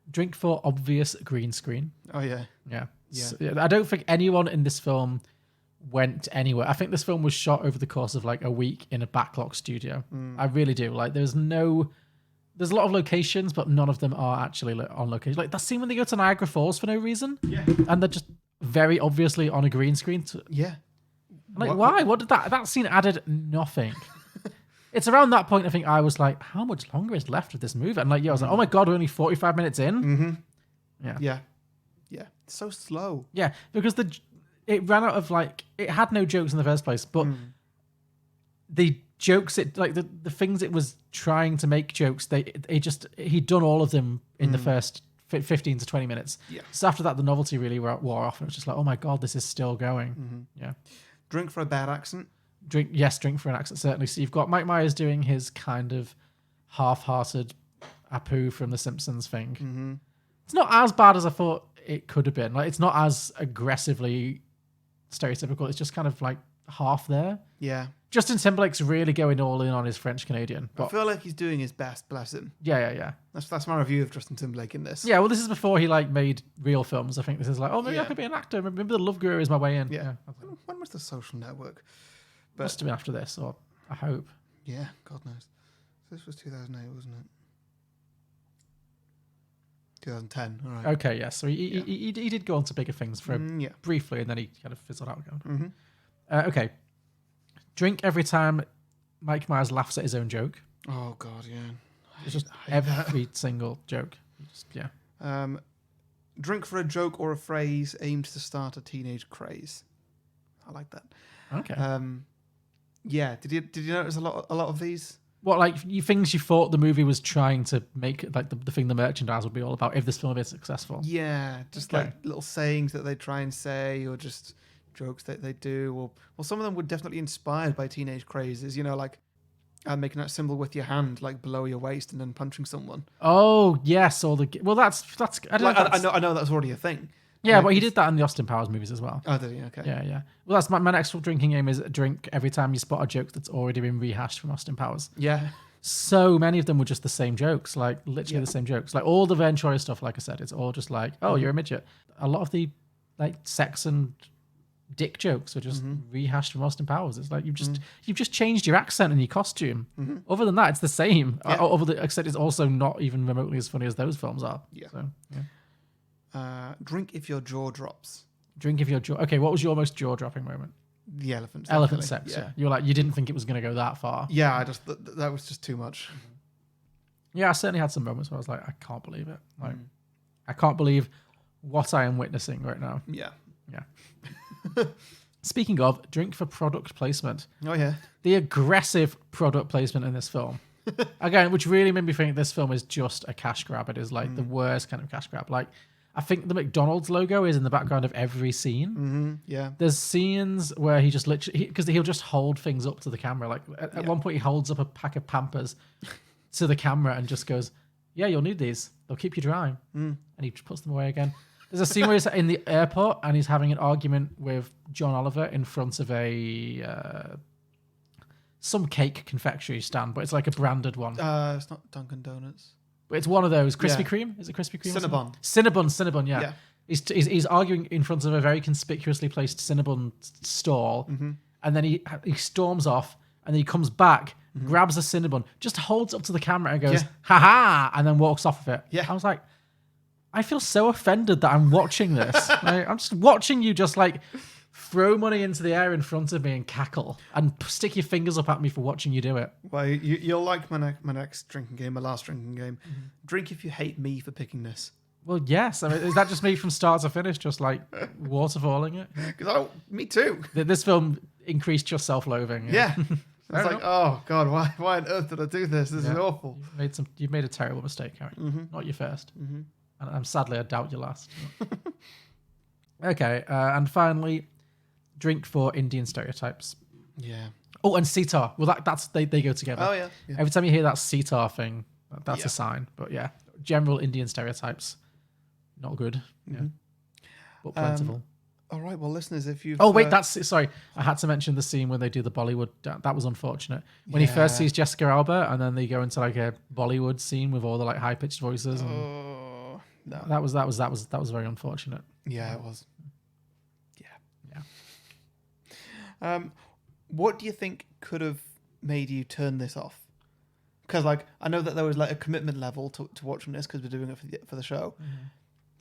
Drink for obvious green screen. Oh yeah. Yeah. So, I don't think anyone in this film went anywhere. I think this film was shot over the course of like a week in a backlot studio. I really do. Like, there's a lot of locations, but none of them are actually on location. Like that scene when they go to Niagara Falls for no reason. Yeah. And they're just very obviously on a green screen. Yeah. Like, why? What did that scene added nothing. It's around that point I think I was like, how much longer is left of this movie? And like, I was like, oh my God, we're only 45 minutes in. Yeah. It's so slow. Yeah, because it ran out of like, it had no jokes in the first place, but the jokes, the things it was trying to make jokes, he'd done all of them in the first 15 to 20 minutes. Yeah. So after that, the novelty really wore off, and it was just like, oh my God, this is still going. Yeah. Drink for a bad accent. Drink for an accent, certainly. So you've got Mike Myers doing his kind of half-hearted Apu from The Simpsons thing. It's not as bad as I thought it could have been. Like, it's not as aggressively stereotypical. It's just kind of like half there. Yeah. Justin Timberlake's really going all in on his French Canadian. I feel like he's doing his best, bless him. Yeah. That's my review of Justin Timberlake in this. Yeah, well, this is before he like made real films. I think this is like, oh, maybe I could be an actor. Maybe The Love Guru is my way in. Yeah. When was The Social Network? But Must have been after this, or I hope. yeah, God knows. This was 2008, wasn't it? 2010. All right. Okay, yeah. So he did go on to bigger things for briefly, and then he kind of fizzled out again. Okay. Drink every time Mike Myers laughs at his own joke. Oh God, yeah. It's just every single joke. Drink for a joke or a phrase aimed to start a teenage craze. I like that. Okay. Yeah. Did you notice a lot of these? What, like, things you thought the movie was trying to make, like, the thing the merchandise would be all about if this film is successful? Yeah, just like little sayings that they try and say, or just jokes that they do, or well, some of them were definitely inspired by teenage crazes. You know, like making that symbol with your hand, like below your waist, and then punching someone. Oh yes, or that's. I don't know. I know that's already a thing. Yeah, but he did that in the Austin Powers movies as well. Oh, did he? Okay. Yeah. Well, that's my next drinking game is drink every time you spot a joke that's already been rehashed from Austin Powers. Yeah. So many of them were just the same jokes, like literally the same jokes. Like all the Ventura stuff, like I said, it's all just like, oh, you're a midget. A lot of the like sex and dick jokes were just rehashed from Austin Powers. It's like you've just changed your accent and your costume. Other than that, it's the same. Except it's also not even remotely as funny as those films are. Yeah. So, yeah. Drink if your jaw drops. Drink if your jaw. Okay, what was your most jaw-dropping moment? The elephant. Elephant sex. Yeah. You were like, you didn't think it was going to go that far. Yeah, I just that was just too much. Yeah, I certainly had some moments where I was like, I can't believe it. Like, I can't believe what I am witnessing right now. Yeah. Speaking of, drink for product placement. Oh yeah. The aggressive product placement in this film. Again, which really made me think this film is just a cash grab. It is like the worst kind of cash grab. Like, I think the McDonald's logo is in the background of every scene. Yeah. There's scenes where he just literally, because he'll just hold things up to the camera. Like at one point, he holds up a pack of Pampers to the camera and just goes, "Yeah, you'll need these. They'll keep you dry." And he just puts them away again. There's a scene where he's in the airport and he's having an argument with John Oliver in front of a some cake confectionery stand, but it's like a branded one. It's not Dunkin' Donuts. It's one of those. Krispy Kreme? Is it Krispy Kreme? Cinnabon, yeah. He's arguing in front of a very conspicuously placed Cinnabon stall, and then he storms off, and then he comes back, grabs a Cinnabon, just holds up to the camera and goes, "Ha-ha," and then walks off of it. Yeah. I was like, I feel so offended that I'm watching this. Like, I'm just watching you just like throw money into the air in front of me and cackle and stick your fingers up at me for watching you do it. Well, you'll like my next drinking game, my last drinking game. Drink if you hate me for picking this. Well, yes. I mean, is that just me from start to finish, just like waterfalling it? Me too. This film increased your self-loathing. Yeah. It's like, oh God, why on earth did I do this? This is awful. You've made a terrible mistake, Harry. Not your first. And sadly, I doubt your last. Okay, and finally, drink for Indian stereotypes. Yeah. Oh, and sitar. Well, they go together. Oh yeah. Every time you hear that sitar thing, that's a sign. But yeah, general Indian stereotypes, not good. Yeah, but plentiful. All right, well, listeners, if you've... Oh, wait, sorry. I had to mention the scene when they do the Bollywood. That was unfortunate. When he first sees Jessica Alba, and then they go into like a Bollywood scene with all the like high-pitched voices. And no. That was very unfortunate. Yeah, it was. Yeah. What do you think could have made you turn this off? Because like I know that there was like a commitment level to watching this because we're doing it for the show.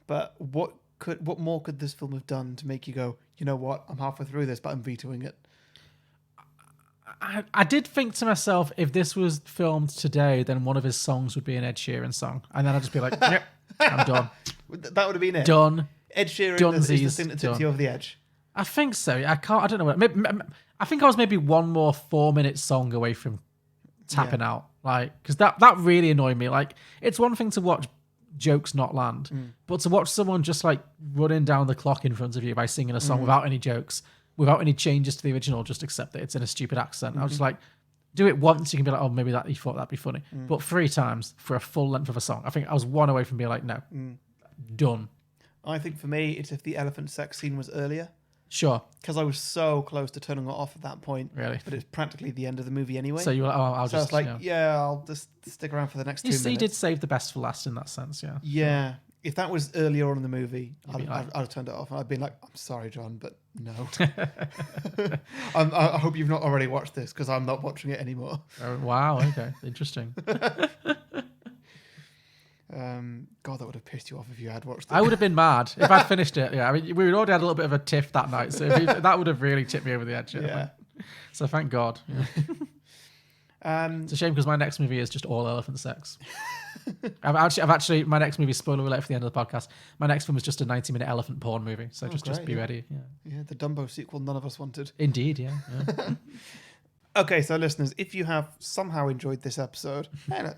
But what more could this film have done to make you go, you know what, I'm halfway through this, but I'm vetoing it? I did think to myself, if this was filmed today, then one of his songs would be an Ed Sheeran song, and then I'd just be like, yep, I'm done. That would have been it. Done. Ed Sheeran is the thing that tipped you over the edge. I think so. I don't know. Maybe, I think I was maybe one more 4-minute song away from tapping out, like, because that really annoyed me. Like, it's one thing to watch jokes not land, but to watch someone just like running down the clock in front of you by singing a song without any jokes, without any changes to the original, just accept that it's in a stupid accent. I was just like, do it once, you can be like, oh, maybe that you thought that'd be funny, but 3 times for a full length of a song, I think I was one away from being like, no, done. I think for me, it's if the elephant sex scene was earlier. Sure. because I was so close to turning it off at that point. Really? But it's practically the end of the movie anyway. So you were, I'll So I just was like, yeah, I'll just stick around for the next 2 minutes. You did save the best for last in that sense, yeah. Yeah. If that was earlier on in the movie, I'd like- have turned it off. And I'd been like, I'm sorry, John, but no. I hope you've not already watched this because I'm not watching it anymore. Oh, wow, okay. Interesting. God, that would have pissed you off if you had watched it. I would have been mad if I'd finished it. Yeah, I mean, we already had a little bit of a tiff that night, so that would have really tipped me over the edge. Yeah. So thank God. Yeah. It's a shame because my next movie is just all elephant sex. I've actually my next movie, spoiler alert for the end of the podcast, my next film is just a 90-minute elephant porn movie. So just be ready. Yeah. Yeah, the Dumbo sequel none of us wanted. Indeed, yeah. Okay, so listeners, if you have somehow enjoyed this episode,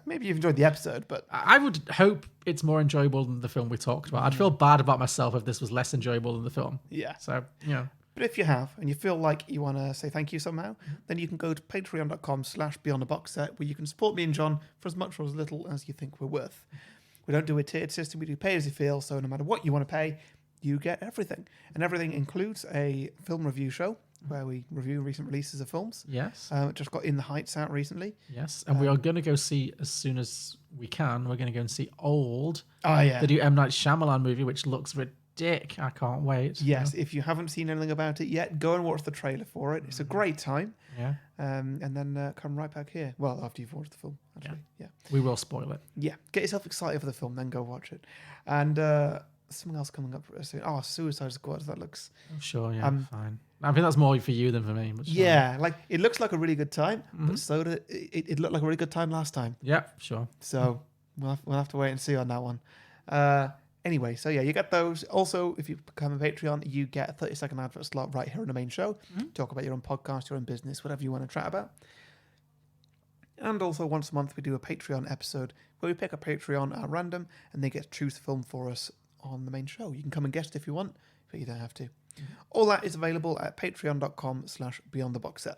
maybe you've enjoyed the episode, but I would hope it's more enjoyable than the film we talked about. I'd feel bad about myself if this was less enjoyable than the film. yeah. So, you know. But if you have, and you feel like you want to say thank you somehow, then you can go to patreon.com/beyondtheboxset, where you can support me and John for as much or as little as you think we're worth. We don't do a tiered system, we do pay as you feel, so no matter what you want to pay, you get everything. And everything includes a film review show, where we review recent releases of films. Yes. Just got In the Heights out recently. Yes. And we are going to go see, as soon as we can, we're going to go and see Old. Oh, yeah. The new M. Night Shyamalan movie, which looks ridiculous. I can't wait. Yes, if you haven't seen anything about it yet, go and watch the trailer for it. It's a great time. Yeah. And then come right back here. Well, after you've watched the film, actually. Yeah. We will spoil it. Yeah. Get yourself excited for the film, then go watch it. And something else coming up soon. Oh, Suicide Squad. That looks... Sure, yeah, fine. I think that's more for you than for me. But sure. Yeah, like it looks like a really good time, but so did it looked like a really good time last time. Yeah, sure. So we'll have to wait and see on that one. Anyway, so yeah, you get those. Also, if you become a Patreon, you get a 30-second advert slot right here in the main show. Talk about your own podcast, your own business, whatever you want to chat about. And also once a month we do a Patreon episode where we pick a Patreon at random and they get to choose the film for us on the main show. You can come and guest if you want, but you don't have to. All that is available at patreon.com/beyondtheboxset.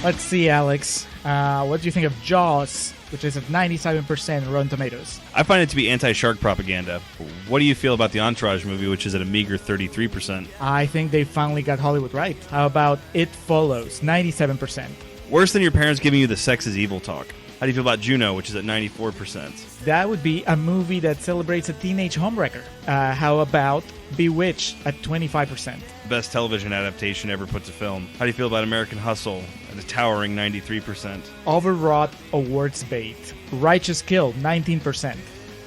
Let's see, Alex. What do you think of Jaws, which is at 97% Rotten Tomatoes? I find it to be anti-shark propaganda. What do you feel about the Entourage movie, which is at a meager 33%? I think they finally got Hollywood right. How about It Follows, 97%? Worse than your parents giving you the sex is evil talk. How do you feel about Juno, which is at 94%? That would be a movie that celebrates a teenage homewrecker. How about Bewitched at 25%? Best television adaptation ever put to film. How do you feel about American Hustle at a towering 93%? Overwrought awards bait. Righteous Kill, 19%.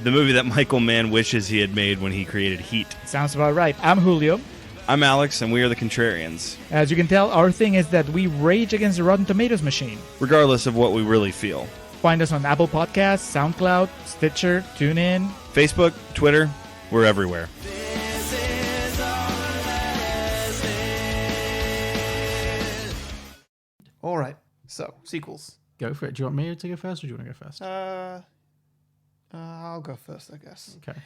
The movie that Michael Mann wishes he had made when he created Heat. Sounds about right. I'm Julio. I'm Alex, and we are the Contrarians. As you can tell, our thing is that we rage against the Rotten Tomatoes machine. Regardless of what we really feel. Find us on Apple Podcasts, SoundCloud, Stitcher, TuneIn. Facebook, Twitter, we're everywhere. All right, so sequels. Go for it. Do you want me to go first or do you want to go first? I'll go first, I guess. Okay.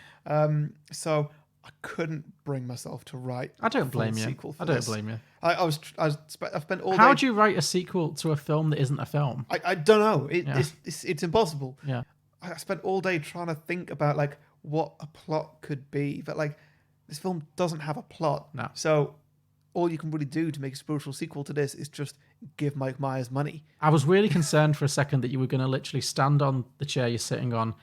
So I couldn't bring myself to write. I don't a full blame you. sequel for I don't this. blame you. I've spent all day. How do you write a sequel to a film that isn't a film? I don't know. Yeah. It's impossible. Yeah. I spent all day trying to think about like what a plot could be, but like this film doesn't have a plot. No. So all you can really do to make a spiritual sequel to this is just give Mike Myers money. I was really concerned for a second that you were going to literally stand on the chair you're sitting on,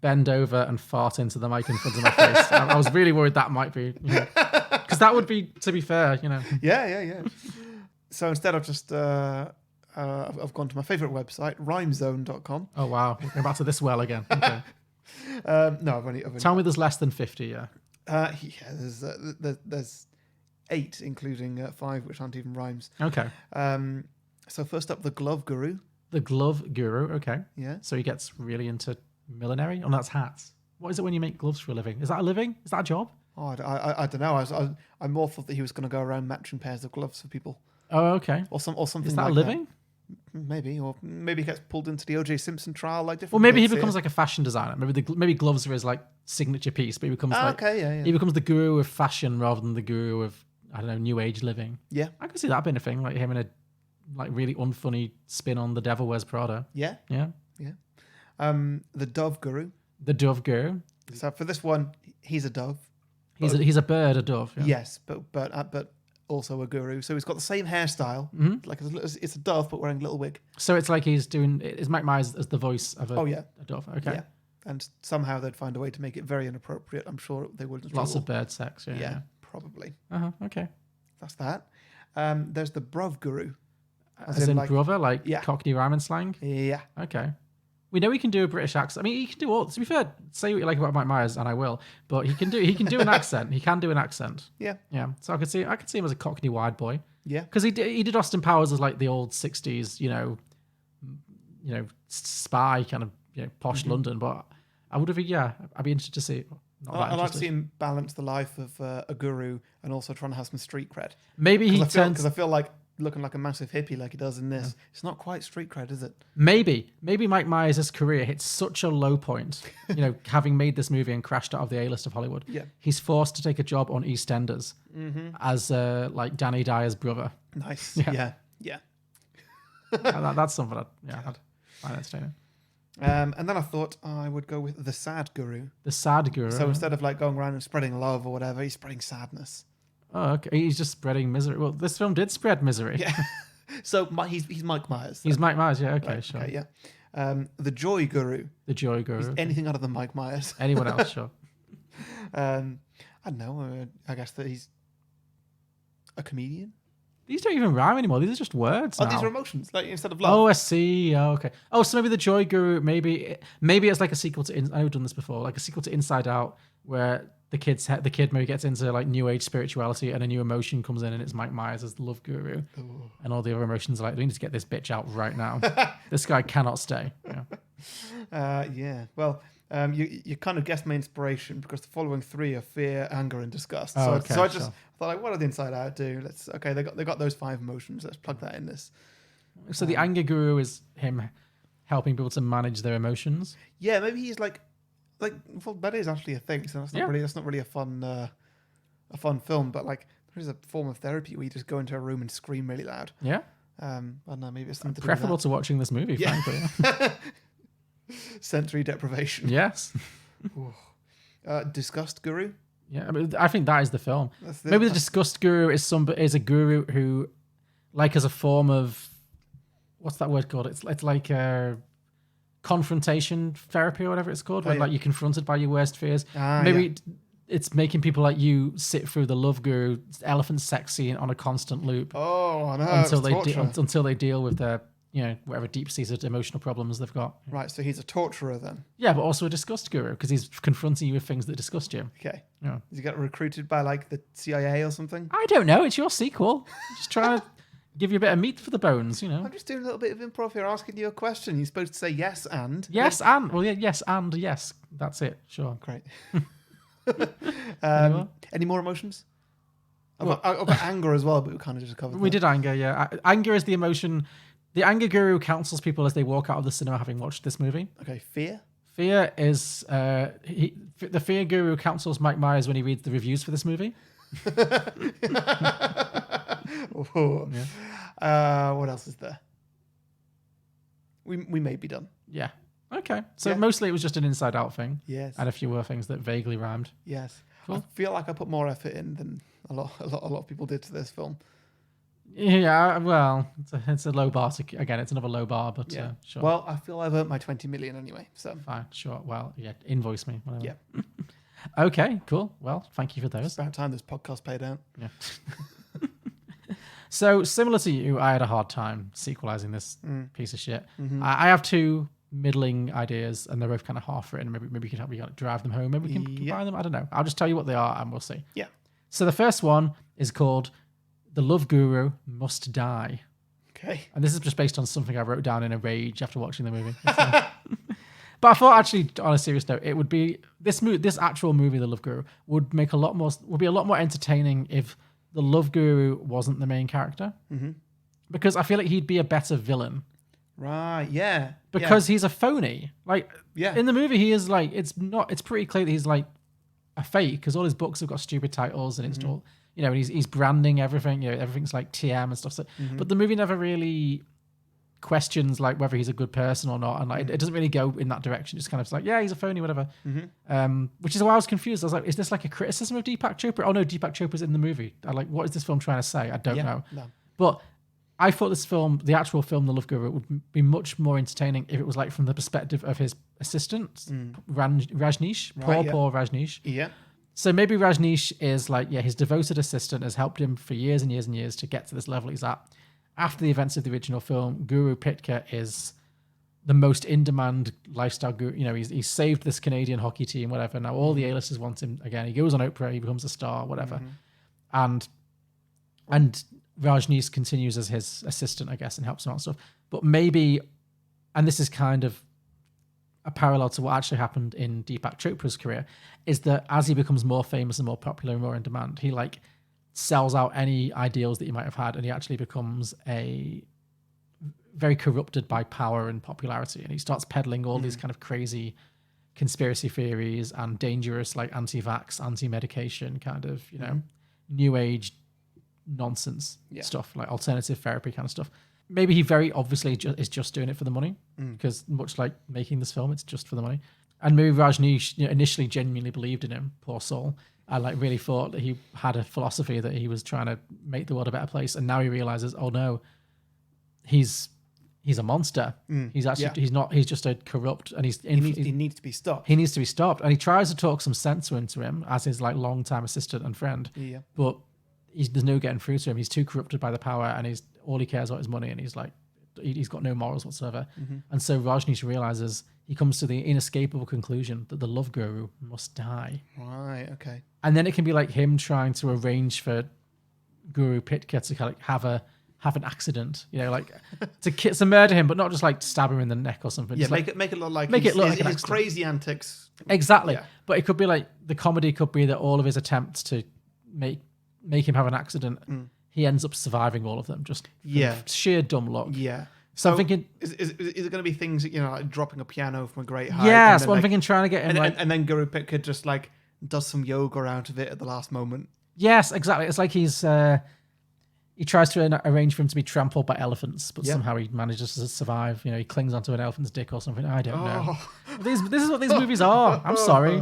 bend over and fart into the mic in front of my face. I was really worried that might be, because that would be, to be fair, Yeah. So instead I've just I've gone to my favorite website, rhymezone.com. Oh wow, we're going back to this well again. Okay. No, I've only Tell me there's less than 50, yeah. There's 8, including 5 which aren't even rhymes. Okay. So first up, the Glove Guru. The Glove Guru, okay. Yeah. So he gets really into millinery? Oh, no, that's hats. What is it when you make gloves for a living? Is that a living? Is that a job? Oh, I don't know. I more thought that he was going to go around matching pairs of gloves for people. Oh, okay. Or something. Is that like a living? That. Maybe, or maybe he gets pulled into the O.J. Simpson trial, like different. Or maybe he bits becomes here. like a fashion designer. Maybe gloves are his like signature piece, but he becomes he becomes the guru of fashion rather than the guru of, I don't know, new age living. Yeah, I can see that being a thing, like him in a like really unfunny spin on The Devil Wears Prada. Yeah. The Dove Guru. The Dove Guru. So for this one, he's a dove. He's a bird, a dove. Yeah. Yes, but also a guru. So he's got the same hairstyle. Like it's a dove, but wearing a little wig. So it's like is Mike Myers as the voice of a dove. Okay. Yeah. And somehow they'd find a way to make it very inappropriate. I'm sure they wouldn't. Lots of bird sex. Yeah, probably. Okay. That's that. There's the bruv guru. As in brother, like Cockney rhyming slang? Yeah. Okay. We know he can do a British accent. I mean, he can do all. To be fair, say what you like about Mike Myers, and I will. But he can do an accent. He can do an accent. Yeah. Yeah. So I could see him as a Cockney wide boy. Yeah. Because he did Austin Powers as like the old '60s, spy kind of posh London. But I would have, I'd be interested to see. I'd like to see him balance the life of a guru and also trying to have some street cred. Maybe because I feel like looking like a massive hippie like he does in this. It's not quite street cred, is it? Maybe Mike Myers' career hits such a low point, having made this movie and crashed out of the A-list of Hollywood. Yeah. He's forced to take a job on EastEnders as like Danny Dyer's brother. Nice. Yeah. That's something I'd find entertaining. And then I thought I would go with the sad guru. The sad guru. So instead of like going around and spreading love or whatever, he's spreading sadness. Oh, okay. He's just spreading misery. Well, this film did spread misery. Yeah. So he's Mike Myers. He's Mike Myers. Yeah. Okay. Right, Sure. Okay, yeah. The joy guru. The joy guru. He's anything other than Mike Myers. Anyone else? Sure. I don't know. I guess that he's a comedian. These don't even rhyme anymore. These are just words. Oh, now. these are emotions, like instead of love. Oh, I see. Oh, okay. Oh, so maybe the Joy Guru. Maybe it's like a sequel to. I've done this before. Like a sequel to Inside Out, where the kid maybe gets into like new age spirituality, and a new emotion comes in, and it's Mike Myers as the love guru, and all the other emotions are like, we need to get this bitch out right now. This guy cannot stay. Yeah. Well. You kind of guessed my inspiration because the following three are fear, anger, and disgust. Oh, so I just thought, like, what did the Inside Out do? They got those 5 emotions. Let's plug that in this. So the anger guru is him helping people to manage their emotions. Yeah, maybe he's like, well, that is actually a thing. So that's not really a fun film. But like, there is a form of therapy where you just go into a room and scream really loud. Yeah. I don't know. Maybe it's something preferable to watching this movie. Yeah. Frankly. Sensory deprivation. Yes. Disgust guru. Yeah, I mean, I think that is the film. Maybe the disgust guru is a guru who, like, as a form of, what's that word called? It's like a confrontation therapy or whatever it's called, where like you're confronted by your worst fears. Maybe it's making people like you sit through the love guru elephant sex scene on a constant loop. Oh no! Until they deal with their whatever deep-seated emotional problems they've got. Right, so he's a torturer then. Yeah, but also a disgust guru because he's confronting you with things that disgust you. Okay. Yeah. Does he get recruited by like the CIA or something? I don't know. It's your sequel. Just trying to give you a bit of meat for the bones, I'm just doing a little bit of improv here, asking you a question. You're supposed to say yes and. Yes and. Well, yeah, yes and yes. That's it. Sure. Great. Any more emotions? I've got anger as well, but we kind of just covered that. We did anger, yeah. Anger is the emotion. The anger guru counsels people as they walk out of the cinema having watched this movie. Okay, fear? Fear is... the fear guru counsels Mike Myers when he reads the reviews for this movie. Yeah. What else is there? We may be done. Yeah. Okay. So mostly it was just an Inside Out thing. Yes. And a few other things that vaguely rhymed. Yes. Cool. I feel like I put more effort in than a lot of people did to this film. Yeah, well, it's a low bar. Again, it's another low bar, but sure. Well, I feel I've earned my 20 million anyway, so. Fine, sure. Well, yeah, invoice me. Whatever. Yeah. Okay, cool. Well, thank you for those. It's about time this podcast paid out. Yeah. So, similar to you, I had a hard time sequelizing this piece of shit. Mm-hmm. I have 2 middling ideas, and they're both kind of half written. Maybe you can help me drive them home. Maybe we can combine them. I don't know. I'll just tell you what they are, and we'll see. Yeah. So the first one is called The Love Guru Must Die. Okay. And this is just based on something I wrote down in a rage after watching the movie. But I thought, actually, on a serious note, it would be this actual movie, The Love Guru, would be a lot more entertaining if the Love Guru wasn't the main character. Mm-hmm. Because I feel like he'd be a better villain. Right. Yeah. Because he's a phony. Like, yeah. In the movie, he is like, it's pretty clear that he's like a fake because all his books have got stupid titles and it's all, and he's branding everything. Everything's like TM and stuff. So, but the movie never really questions like whether he's a good person or not, and like it doesn't really go in that direction. It's kind of like, yeah, he's a phony, whatever. Which is why I was confused. I was like, is this like a criticism of Deepak Chopra? Oh no, Deepak Chopra's in the movie. I like, what is this film trying to say? I don't know. No. But I thought this film, the actual film, The Love Guru, would be much more entertaining if it was like from the perspective of his assistant, Rajneesh, poor Rajneesh. Yeah. So maybe Rajneesh is like, his devoted assistant has helped him for years and years and years to get to this level he's at. After the events of the original film, Guru Pitka is the most in-demand lifestyle guru. You know, he's saved this Canadian hockey team, whatever. Now all the A-listers want him again. He goes on Oprah, he becomes a star, whatever. And Rajneesh continues as his assistant, I guess, and helps him out and stuff. But maybe, and this is kind of a parallel to what actually happened in Deepak Chopra's career, is that as he becomes more famous and more popular and more in demand, he like sells out any ideals that he might have had, and he actually becomes a very corrupted by power and popularity, and he starts peddling all these kind of crazy conspiracy theories and dangerous like anti-vax, anti-medication kind of, you know, new age nonsense stuff, like alternative therapy kind of stuff. Maybe he very obviously is just doing it for the money, because much like making this film, it's just for the money. And maybe Rajneesh initially genuinely believed in him, poor soul. I like really thought that he had a philosophy that he was trying to make the world a better place, and now he realizes, oh no, he's a monster. He's actually he's just a corrupt, and he needs to be stopped. He needs to be stopped, and he tries to talk some sense into him as his like long-time assistant and friend. Yeah. But there's no getting through to him. He's too corrupted by the power, and all he cares about is money, and he's like he's got no morals whatsoever. And so Rajneesh realizes, he comes to the inescapable conclusion that the love guru must die. Right. Okay. And then it can be like him trying to arrange for Guru Pitka to kind of have an accident, you know, like to murder him, but not just like stab him in the neck or something. Yeah, Just make like, it look like make it look like his an accident. crazy antics. Exactly. Yeah. But it could be like the comedy could be that all of his attempts to make him have an accident, he ends up surviving all of them, just from sheer dumb luck. Yeah. So I'm thinking, is it going to be things, you know, like dropping a piano from a great height? yeah, that's what I'm thinking, trying to get him and then Guru Pitka just like does some yoga out of it at the last moment. Yes, exactly. It's like he tries to arrange for him to be trampled by elephants, but somehow he manages to survive. You know, he clings onto an elephant's dick or something. I don't know. This is what these movies are. I'm sorry.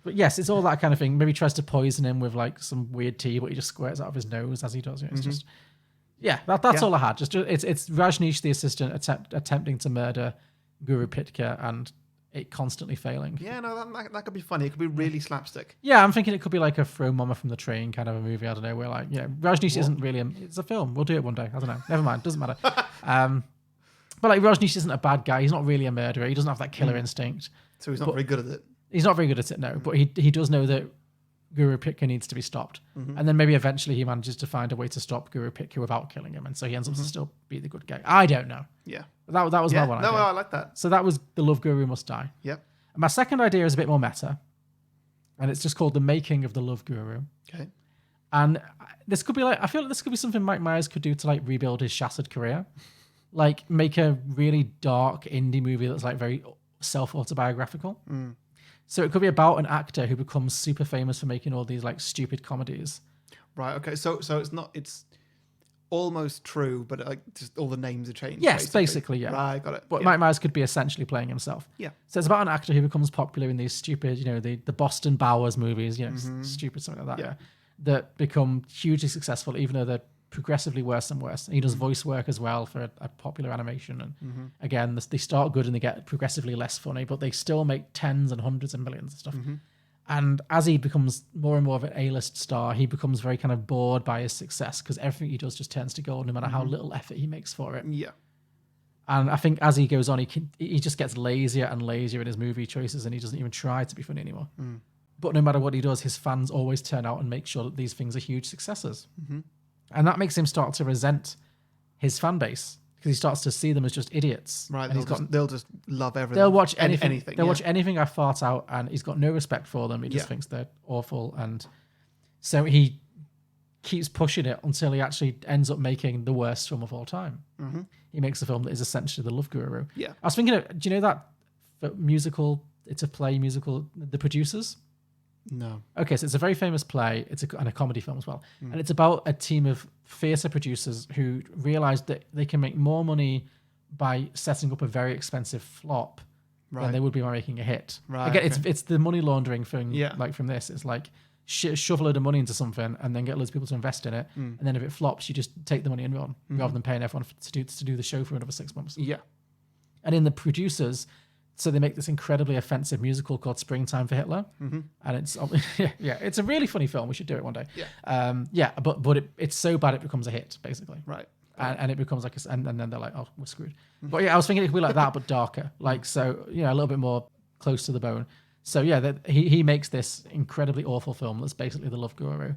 But yes, it's all that kind of thing. Maybe he tries to poison him with like some weird tea, but he just squirts out of his nose as he does. You know, it's just, that's all I had. Just it's Rajneesh, the assistant, attempting to murder Guru Pitka, and it constantly failing. Yeah, no, that could be funny. It could be really slapstick. Yeah, I'm thinking it could be like a throw mama from the train kind of a movie. I don't know, where like, Rajneesh isn't really it's a film. We'll do it one day. I don't know. Never mind. Doesn't matter. But like Rajneesh isn't a bad guy. He's not really a murderer. He doesn't have that killer instinct. So he's not very good at it. He's not very good at it, no. But he does know that Guru Pitka needs to be stopped. And then maybe eventually he manages to find a way to stop Guru Pitka without killing him. And so he ends up to still be the good guy. I don't know. Yeah. That was my one idea. No, I like that. So that was The Love Guru Must Die. Yep. And my second idea is a bit more meta. And it's just called The Making of the Love Guru. Okay. And this could be like, I feel like this could be something Mike Myers could do to like rebuild his shattered career. Like make a really dark indie movie that's like very self-autobiographical. So it could be about an actor who becomes super famous for making all these like stupid comedies. Right. Okay. So it's almost true, but like just all the names are changed. Yes, basically, yeah. Right, got it. But yeah. Mike Myers could be essentially playing himself. Yeah. So it's about an actor who becomes popular in these stupid, you know, the Boston Bowers movies, you know, stupid something like that. Yeah. That become hugely successful, even though they're progressively worse and worse. And he does voice work as well for a popular animation. And again, they start good and they get progressively less funny, but they still make tens and hundreds of millions of stuff. And as he becomes more and more of an A-list star, he becomes very kind of bored by his success because everything he does just turns to gold, no matter how little effort he makes for it. Yeah. And I think as he goes on, he just gets lazier and lazier in his movie choices, and he doesn't even try to be funny anymore. But no matter what he does, his fans always turn out and make sure that these things are huge successes. And that makes him start to resent his fan base because he starts to see them as just idiots. Right, And they'll just love everything. They'll watch anything. anything They'll watch anything I fart out, and he's got no respect for them. He just thinks they're awful, and so he keeps pushing it until he actually ends up making the worst film of all time. He makes a film that is essentially The Love Guru. Yeah. I was thinking, do you know that musical? It's a play musical, The Producers. No. Okay, so it's a very famous play. And a comedy film as well. And it's about a team of theatre producers who realised that they can make more money by setting up a very expensive flop than they would be by making a hit. Right, Again, okay. it's the money laundering thing. Yeah. Like from this, it's like shove a load of money into something and then get loads of people to invest in it. And then if it flops, you just take the money and run rather than paying everyone to do the show for another 6 months. Yeah. And in the producers, so they make this incredibly offensive musical called Springtime for Hitler, and it's it's a really funny film. We should do it one day. But it's so bad it becomes a hit basically, Right. and it becomes like and then they're like, oh, we're screwed. But yeah, I was thinking it could be like that but darker, like so a little bit more close to the bone. So yeah, he makes this incredibly awful film that's basically the Love Guru.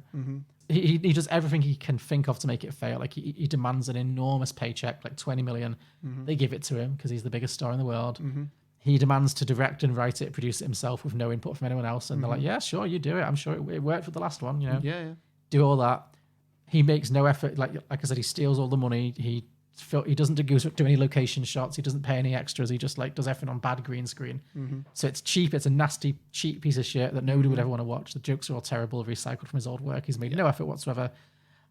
He does everything he can think of to make it fail. Like he demands an enormous paycheck, like 20 million. They give it to him because he's the biggest star in the world. He demands to direct and write it, produce it himself with no input from anyone else. And they're like, yeah, sure, you do it. I'm sure it worked with the last one, Yeah. Do all that. He makes no effort. Like I said, he steals all the money. He doesn't do any location shots. He doesn't pay any extras. He just like does everything on bad green screen. So it's cheap. It's a nasty, cheap piece of shit that nobody would ever want to watch. The jokes are all terrible, recycled from his old work. He's made no effort whatsoever.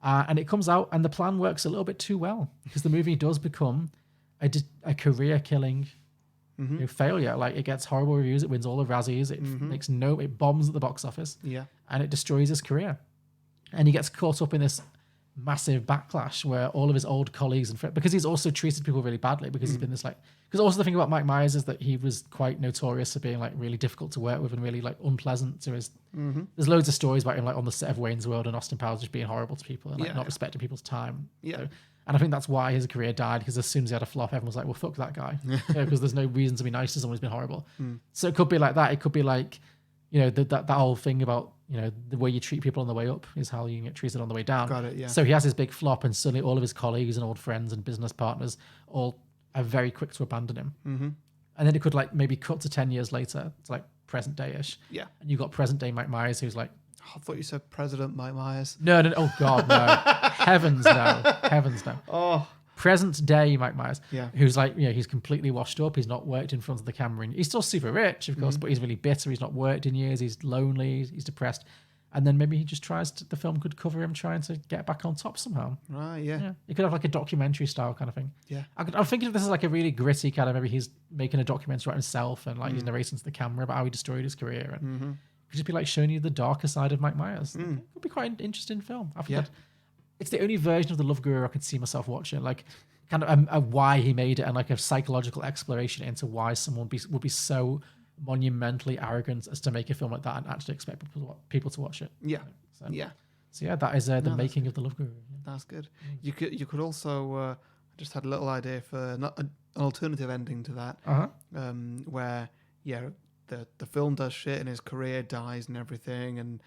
And it comes out and the plan works a little bit too well because the movie does become a career-killing failure. Like it gets horrible reviews. It wins all the Razzies. It bombs at the box office. Yeah. And it destroys his career. And he gets caught up in this massive backlash where all of his old colleagues and friends, because he's also treated people really badly because he's been this like, because also the thing about Mike Myers is that he was quite notorious for being like really difficult to work with and really like unpleasant to his, there's loads of stories about him like on the set of Wayne's World and Austin Powers just being horrible to people and like not respecting people's time. Yeah. So, and I think that's why his career died because as soon as he had a flop, everyone was like, well, fuck that guy. Because there's no reason to be nice to someone who's been horrible. So it could be like that. It could be like, that whole thing about, the way you treat people on the way up is how you get treated on the way down. Got it, yeah. So he has his big flop and suddenly all of his colleagues and old friends and business partners all are very quick to abandon him. And then it could like maybe cut to 10 years later. It's like present day-ish. Yeah. And you've got present day Mike Myers who's like, I thought you said President Mike Myers. no, oh God, no. Heavens no. Oh. Present day Mike Myers, Yeah. who's like, he's completely washed up. He's not worked in front of the camera. He's still super rich, of course, but he's really bitter. He's not worked in years. He's lonely. He's depressed. And then maybe he just the film could cover him trying to get back on top somehow. Right, yeah. It could have like a documentary style kind of thing. Yeah. I'm thinking of this as like a really gritty kind of, maybe he's making a documentary about himself and like he's narrating to the camera about how he destroyed his career. And it could just be like showing you the darker side of Mike Myers. It could be quite an interesting film. I think it's the only version of the Love Guru I could see myself watching. Like kind of a why he made it and like a psychological exploration into why someone would be so monumentally arrogant as to make a film like that and actually expect people to watch it. Yeah. So, Yeah. So yeah, that is the making of the Love Guru. That's good. You could also I just had a little idea for an alternative ending to that, where the film does shit and his career dies and everything, and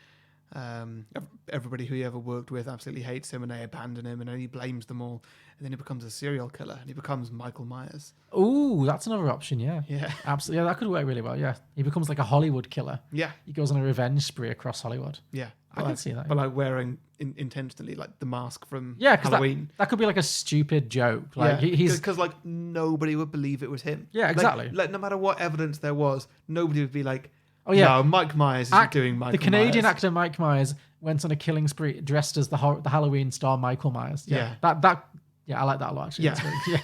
everybody who he ever worked with absolutely hates him and they abandon him and then he blames them all, and then he becomes a serial killer and he becomes Michael Myers. Oh, that's another option. Yeah, absolutely. Yeah, that could work really well. Yeah, he becomes like a Hollywood killer. Yeah, he goes on a revenge spree across Hollywood. Yeah, I can see that. But like wearing intentionally like the mask from because Halloween. That could be like a stupid joke. Like he's because like nobody would believe it was him. Yeah, exactly. Like no matter what evidence there was, nobody would be like, oh yeah, no, Mike Myers is doing Michael. The Canadian Myers. actor Mike Myers went on a killing spree dressed as the Halloween star Michael Myers. Yeah. I like that a lot actually. Yeah.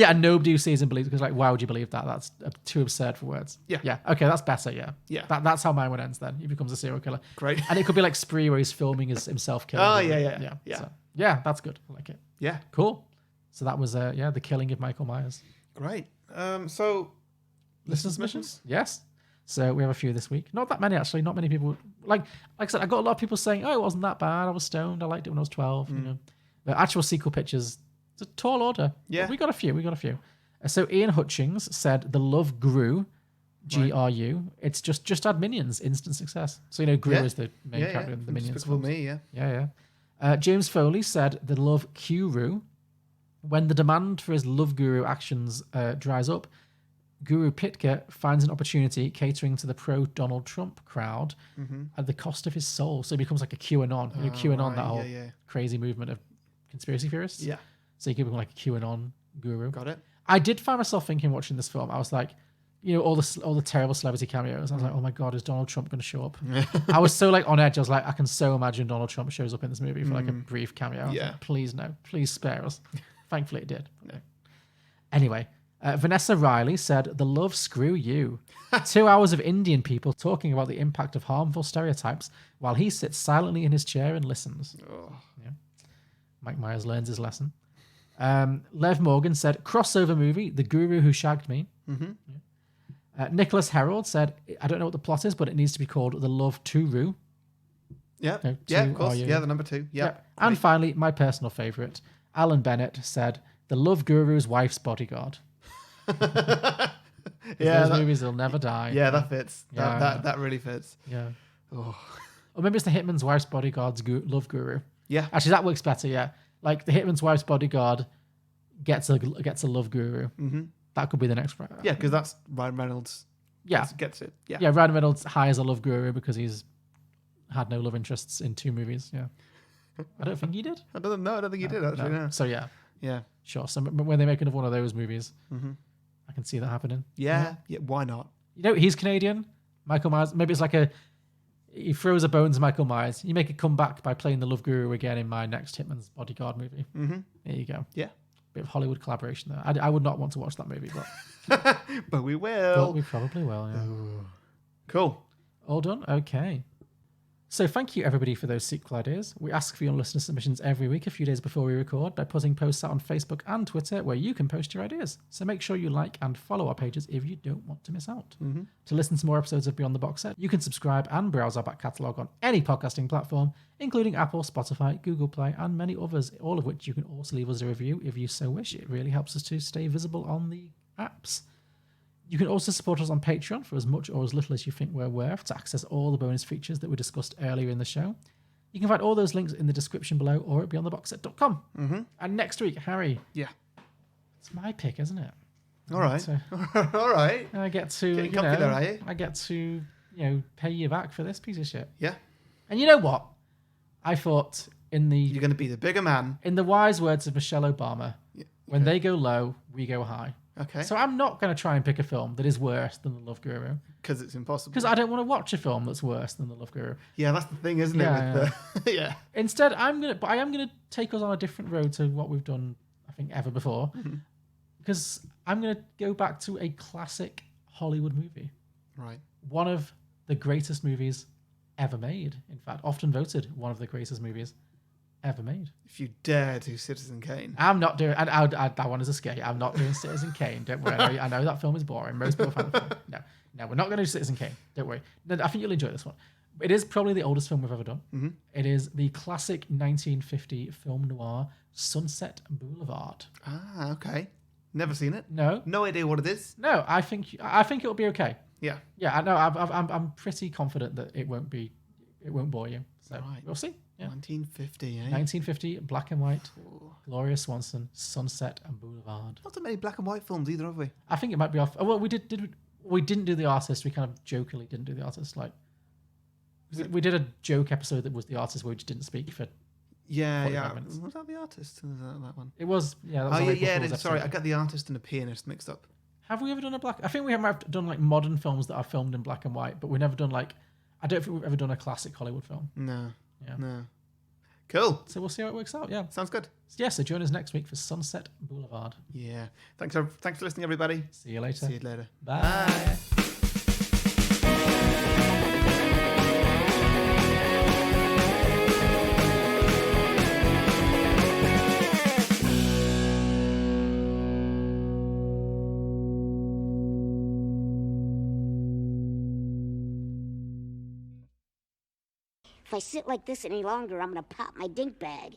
And nobody who sees him believes because like, why would you believe that? That's too absurd for words. Yeah. Okay, that's better. Yeah. That's how mine one ends. Then he becomes a serial killer. Great. And it could be like Spree where he's filming himself killing. Oh people. yeah. So, yeah, that's good. I like it. Yeah. Cool. So that was the killing of Michael Myers. Great. So listener submissions? Yes. So we have a few this week. Not that many actually. Not many people. Like I said, I got a lot of people saying, "Oh, it wasn't that bad. I was stoned. I liked it when I was 12." You know, but actual sequel pictures. It's a tall order. Yeah, but we got a few. So Ian Hutchings said, "The Love Gru, GRU. It's just add minions, instant success." So Gru is the main character in the minions. Despicable Me, yeah. James Foley said, "The Love Guru. When the demand for his Love Guru actions dries up, Guru Pitka finds an opportunity catering to the pro-Donald Trump crowd at the cost of his soul." So he becomes like a QAnon. QAnon, that whole crazy movement of conspiracy theorists. Yeah. So he could become like a QAnon guru. Got it. I did find myself thinking watching this film, I was like, all the terrible celebrity cameos. I was like, oh my god, is Donald Trump going to show up? I was so like on edge. I was like, I can so imagine Donald Trump shows up in this movie for like a brief cameo. I was like, please no, please spare us. Thankfully it did. No. Anyway, Vanessa Riley said, "The love screw you." 2 hours of Indian people talking about the impact of harmful stereotypes while he sits silently in his chair and listens. Yeah. Mike Myers learns his lesson. Lev Morgan said, "Crossover movie, The Guru Who Shagged Me." Mm-hmm. Yeah. Nicholas Herald said, "I don't know what the plot is, but it needs to be called The Love Turu." Yeah, No, yeah, two of course. RU. Yeah, the number 2. Yeah. And finally, my personal favourite, Alan Bennett said, "The Love Guru's wife's bodyguard." Yeah, those movies will never die. Yeah, that fits. Yeah, That really fits. Yeah. Oh. Or maybe it's the Hitman's Wife's Bodyguard's Love Guru. Yeah. Actually, that works better, yeah. Like the Hitman's Wife's Bodyguard gets a Love Guru. Mm-hmm. That could be the next one. Yeah, because that's Ryan Reynolds. Yeah. Gets it. Yeah. Yeah, Ryan Reynolds hires a Love Guru because he's had no love interests in 2 movies. Yeah. I don't think he did. I don't think he did, actually. No. So, yeah. Yeah. Sure. So when they make another one of those movies, Mm-hmm. I can see that happening. Yeah. Why not? He's Canadian. Michael Myers. Maybe it's like he throws a bone to Michael Myers. You make a comeback by playing the Love Guru again in my next Hitman's Bodyguard movie. Mm-hmm. There you go. Yeah. Bit of Hollywood collaboration there. I would not want to watch that movie, but but we will. But we probably will. Yeah. Cool. All done. Okay. So thank you everybody for those sequel ideas. We ask for your listener submissions every week, a few days before we record, by putting posts out on Facebook and Twitter where you can post your ideas. So make sure you like and follow our pages if you don't want to miss out. Mm-hmm. To listen to more episodes of Beyond the Box Set, you can subscribe and browse our back catalogue on any podcasting platform, including Apple, Spotify, Google Play, and many others, all of which you can also leave us a review if you so wish. It really helps us to stay visible on the apps. You can also support us on Patreon for as much or as little as you think we're worth to access all the bonus features that we discussed earlier in the show. You can find all those links in the description below or at beyondtheboxset.com. Mm-hmm. And next week, Harry. Yeah. It's my pick, isn't it? All right. All right. I get to, Getting comfy there, are you? I get to, pay you back for this piece of shit. Yeah. And you know what? I thought you're going to be the bigger man. In the wise words of Michelle Obama, when they go low, we go high. Okay. So I'm not going to try and pick a film that is worse than The Love Guru. Because it's impossible. Because I don't want to watch a film that's worse than The Love Guru. Yeah, that's the thing, isn't it? Yeah. Instead, I am going to take us on a different road to what we've done, I think, ever before. Because I'm going to go back to a classic Hollywood movie. Right. One of the greatest movies ever made. In fact, often voted one of the greatest movies ever made. If you dare do Citizen Kane. I'm not doing... that one is a scare. I'm not doing Citizen Kane. Don't worry. I know that film is boring. Most people find the film. No, we're not going to do Citizen Kane. Don't worry. No, I think you'll enjoy this one. It is probably the oldest film we've ever done. Mm-hmm. It is the classic 1950 film noir Sunset Boulevard. Ah, okay. Never seen it. No. No idea what it is. No, I think it'll be okay. Yeah. Yeah, I know. I'm pretty confident that it won't bore you. So we'll see. Yeah. 1950, eh? 1950, black and white, Gloria Swanson, Sunset and Boulevard. Not so many black and white films either, have we? I think it might be off. Oh, well, we didn't do The Artist. We kind of jokingly didn't do The Artist. Like, we did a joke episode that was The Artist where we just didn't speak for. Yeah. Minutes. Was that The Artist? Was that one? It was. Yeah. That was it is. Sorry, I got The Artist and The Pianist mixed up. Have we ever done a black? I think we have done like modern films that are filmed in black and white, but we never done like. I don't think we've ever done a classic Hollywood film. No. Yeah. No. Cool. So we'll see how it works out. Yeah. Sounds good. Yeah. So join us next week for Sunset Boulevard. Yeah. Thanks for listening, everybody. See you later. See you later. Bye. Bye. If I sit like this any longer, I'm gonna pop my dink bag.